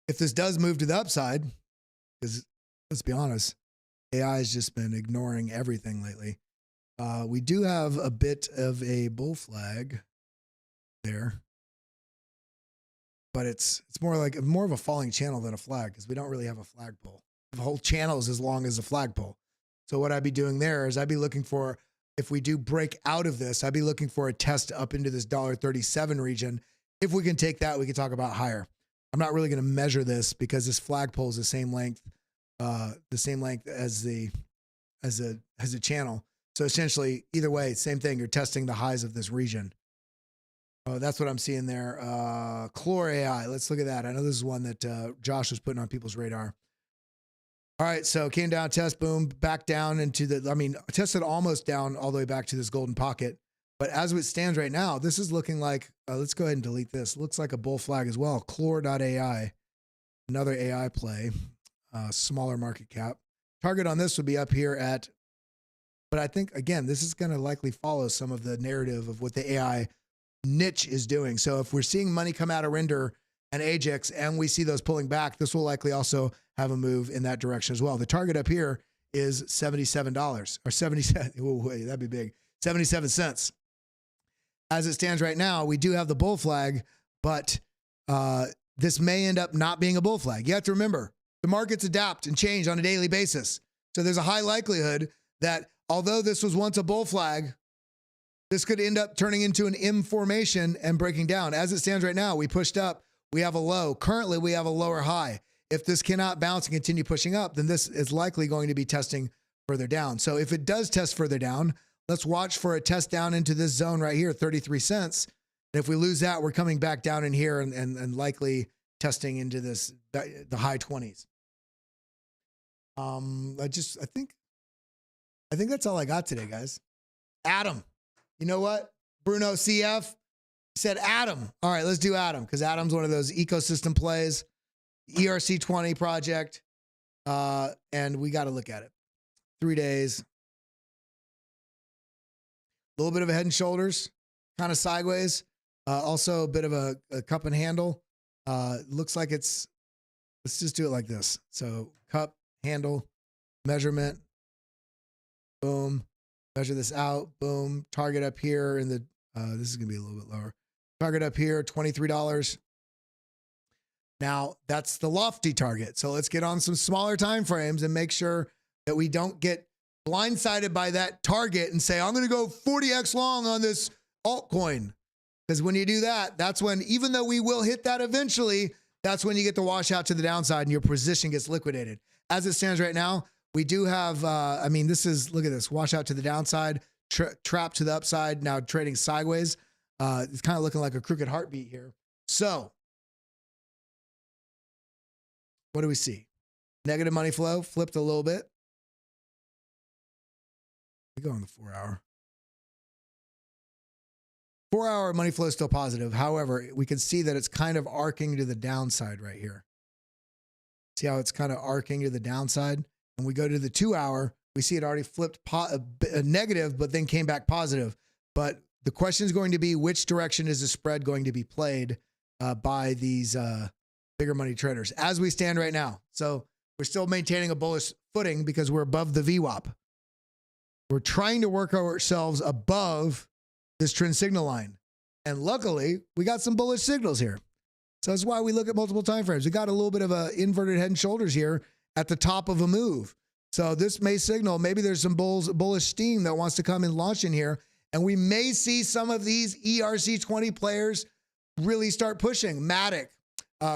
If this does move to the upside, because let's be honest, AI has just been ignoring everything lately. We do have a bit of a bull flag there, but it's more of a falling channel than a flag, because we don't really have a flagpole. The whole channel is as long as a flagpole. So what I'd be doing there is I'd be looking for, if we do break out of this, I'd be looking for a test up into this $1.37 region. If we can take that, we can talk about higher. I'm not really going to measure this because this flagpole is the same length as a channel. So essentially, either way, same thing. You're testing the highs of this region. Oh, that's what I'm seeing there. CLORE AI. Let's look at that. I know this is one that Josh was putting on people's radar. All right, so came down, test, boom, back down into tested almost down all the way back to this golden pocket. But as it stands right now, this is looking like, let's go ahead and delete this. Looks like a bull flag as well. CLORE.ai, another AI play, smaller market cap. Target on this would be up here at, but I think, again, this is going to likely follow some of the narrative of what the AI niche is doing. So if we're seeing money come out of Render and AGIX and we see those pulling back, this will likely also have a move in that direction as well. The target up here is $77 or 77. Wait, that'd be big. 77 cents. As it stands right now, we do have the bull flag, but this may end up not being a bull flag. You have to remember, the markets adapt and change on a daily basis. So there's a high likelihood that although this was once a bull flag, this could end up turning into an M formation and breaking down. As it stands right now, we pushed up, we have a low. Currently, we have a lower high. If this cannot bounce and continue pushing up, then this is likely going to be testing further down. So if it does test further down, let's watch for a test down into this zone right here, 33 cents. And if we lose that, we're coming back down in here and likely testing into this, the high 20s. I think that's all I got today, guys. Adam, you know what? Bruno CF said Adam. All right, let's do Adam, because Adam's one of those ecosystem plays. ERC20 project, and we got to look at it. 3 days. A little bit of a head and shoulders, kind of sideways. Also a bit of a cup and handle. Looks like let's just do it like this. So cup, handle, measurement, boom. Measure this out, boom. Target up here in the, this is going to be a little bit lower. Target up here, $23. Now, that's the lofty target. So let's get on some smaller time frames and make sure that we don't get blindsided by that target and say, I'm going to go 40x long on this altcoin. Because when you do that, that's when, even though we will hit that eventually, that's when you get the washout to the downside and your position gets liquidated. As it stands right now, we do have, this is, look at this, washout to the downside, trap to the upside, now trading sideways. It's kind of looking like a crooked heartbeat here. So, what do we see? Negative money flow, flipped a little bit. We go on the 4 hour. 4 hour money flow is still positive. However, we can see that it's kind of arcing to the downside right here. See how it's kind of arcing to the downside? When we go to the 2 hour, we see it already flipped negative, but then came back positive. But the question is going to be, which direction is the spread going to be played by these bigger money traders as we stand right now? So we're still maintaining a bullish footing because we're above the VWAP. We're trying to work ourselves above this trend signal line. And luckily, we got some bullish signals here. So that's why we look at multiple time frames. We got a little bit of a inverted head and shoulders here at the top of a move. So this may signal maybe there's some bullish steam that wants to come and launch in here. And we may see some of these ERC20 players really start pushing. Matic,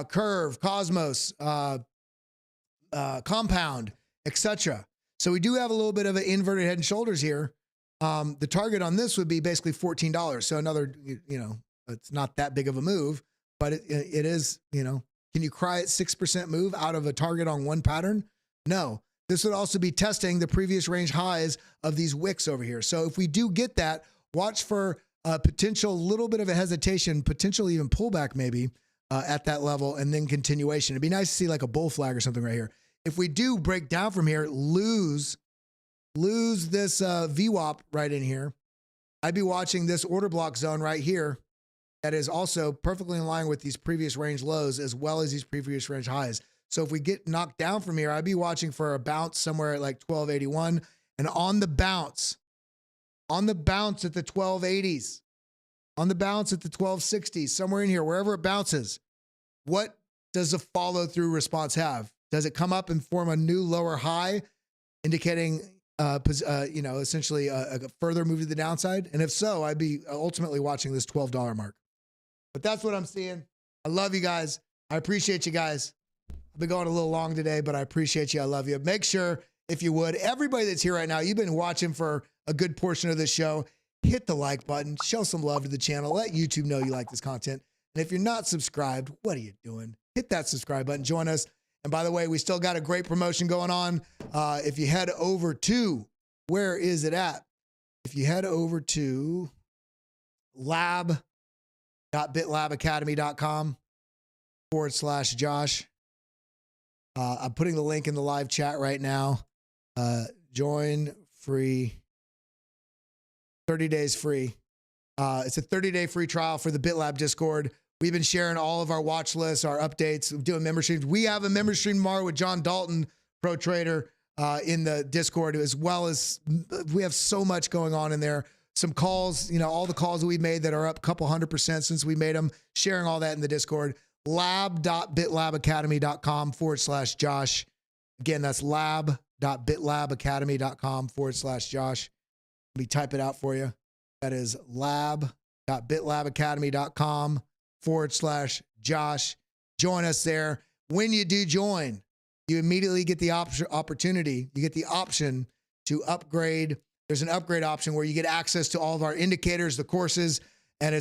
Curve, Cosmos, Compound, etc. So we do have a little bit of an inverted head and shoulders here. The target on this would be basically $14. So another, it's not that big of a move, but it is, can you cry at 6% move out of a target on one pattern? No. This would also be testing the previous range highs of these wicks over here. So if we do get that, watch for a potential little bit of a hesitation, potential even pullback maybe at that level, and then continuation. It'd be nice to see like a bull flag or something right here. If we do break down from here, lose this VWAP right in here, I'd be watching this order block zone right here that is also perfectly in line with these previous range lows as well as these previous range highs. So if we get knocked down from here, I'd be watching for a bounce somewhere at like 1281, and on the bounce at the 1280s, on the bounce at the 1260s, somewhere in here, wherever it bounces, what does the follow through response have? Does it come up and form a new lower high, indicating, essentially a further move to the downside? And if so, I'd be ultimately watching this $12 mark. But that's what I'm seeing. I love you guys. I appreciate you guys. I've been going a little long today, but I appreciate you. I love you. Make sure, if you would, everybody that's here right now, you've been watching for a good portion of this show, hit the like button, show some love to the channel, let YouTube know you like this content. And if you're not subscribed, what are you doing? Hit that subscribe button, join us. And by the way, we still got a great promotion going on. If you head over to, where is it at? If you head over to lab.bitlabacademy.com/Josh, I'm putting the link in the live chat right now. Join free, 30 days free. It's a 30-day free trial for the BitLab Discord. We've been sharing all of our watch lists, our updates, doing member streams. We have a member stream tomorrow with John Dalton, pro trader, in the Discord, as well as we have so much going on in there. Some calls, all the calls that we've made that are up a couple 100% since we made them, sharing all that in the Discord. lab.bitlabacademy.com/Josh. Again, that's lab.bitlabacademy.com/Josh. Let me type it out for you. That is lab.bitlabacademy.com/Josh. Join us there. When you do join, you immediately get the opportunity. You get the option to upgrade. There's an upgrade option where you get access to all of our indicators, the courses, and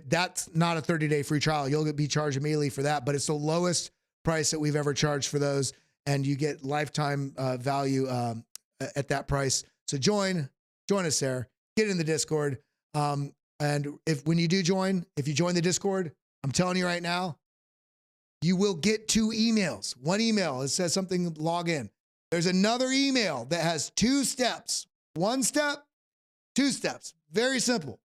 that's not a 30-day free trial. You'll be charged immediately for that, but it's the lowest price that we've ever charged for those, and you get lifetime value at that price. So join us there. Get in the Discord. And when you do join, if you join the Discord, I'm telling you right now, you will get 2 emails. One email, it says something, log in. There's another email that has 2 steps. 1 step, 2 steps. Very simple.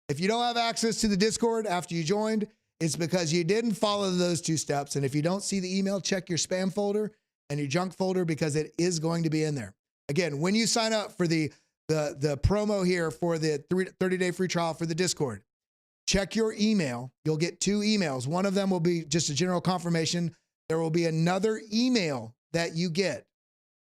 If you don't have access to the Discord after you joined, it's because you didn't follow those 2 steps. And if you don't see the email, check your spam folder and your junk folder, because it is going to be in there. Again, when you sign up for the promo here for the 30-day free trial for the Discord, check your email. You'll get 2 emails. One of them will be just a general confirmation. There will be another email that you get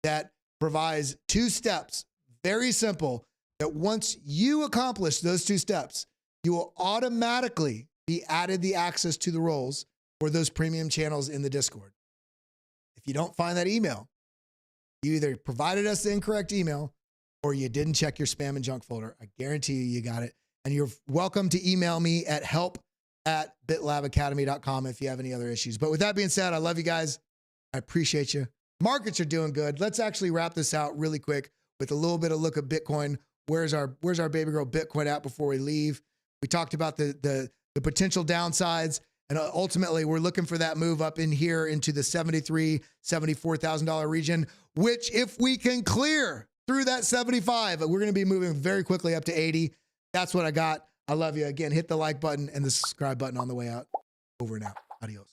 that provides 2 steps. Very simple. That once you accomplish those 2 steps, you will automatically be added the access to the roles for those premium channels in the Discord. If you don't find that email, you either provided us the incorrect email or you didn't check your spam and junk folder. I guarantee you got it. And you're welcome to email me at help@bitlabacademy.com if you have any other issues. But with that being said, I love you guys. I appreciate you. Markets are doing good. Let's actually wrap this out really quick with a little bit of look at Bitcoin. Where's our baby girl Bitcoin at before we leave? We talked about the potential downsides, and ultimately we're looking for that move up in here into the $73,000, $74,000 region, which if we can clear through that 75, we're going to be moving very quickly up to 80. That's what I got. I love you. Again, hit the like button and the subscribe button on the way out. Over and out. Adios.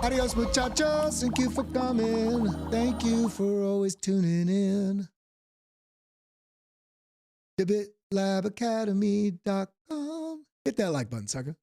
Adios, muchachos. Thank you for coming. Thank you for always tuning in. To BitLabAcademy.com. Hit that like button, sucker.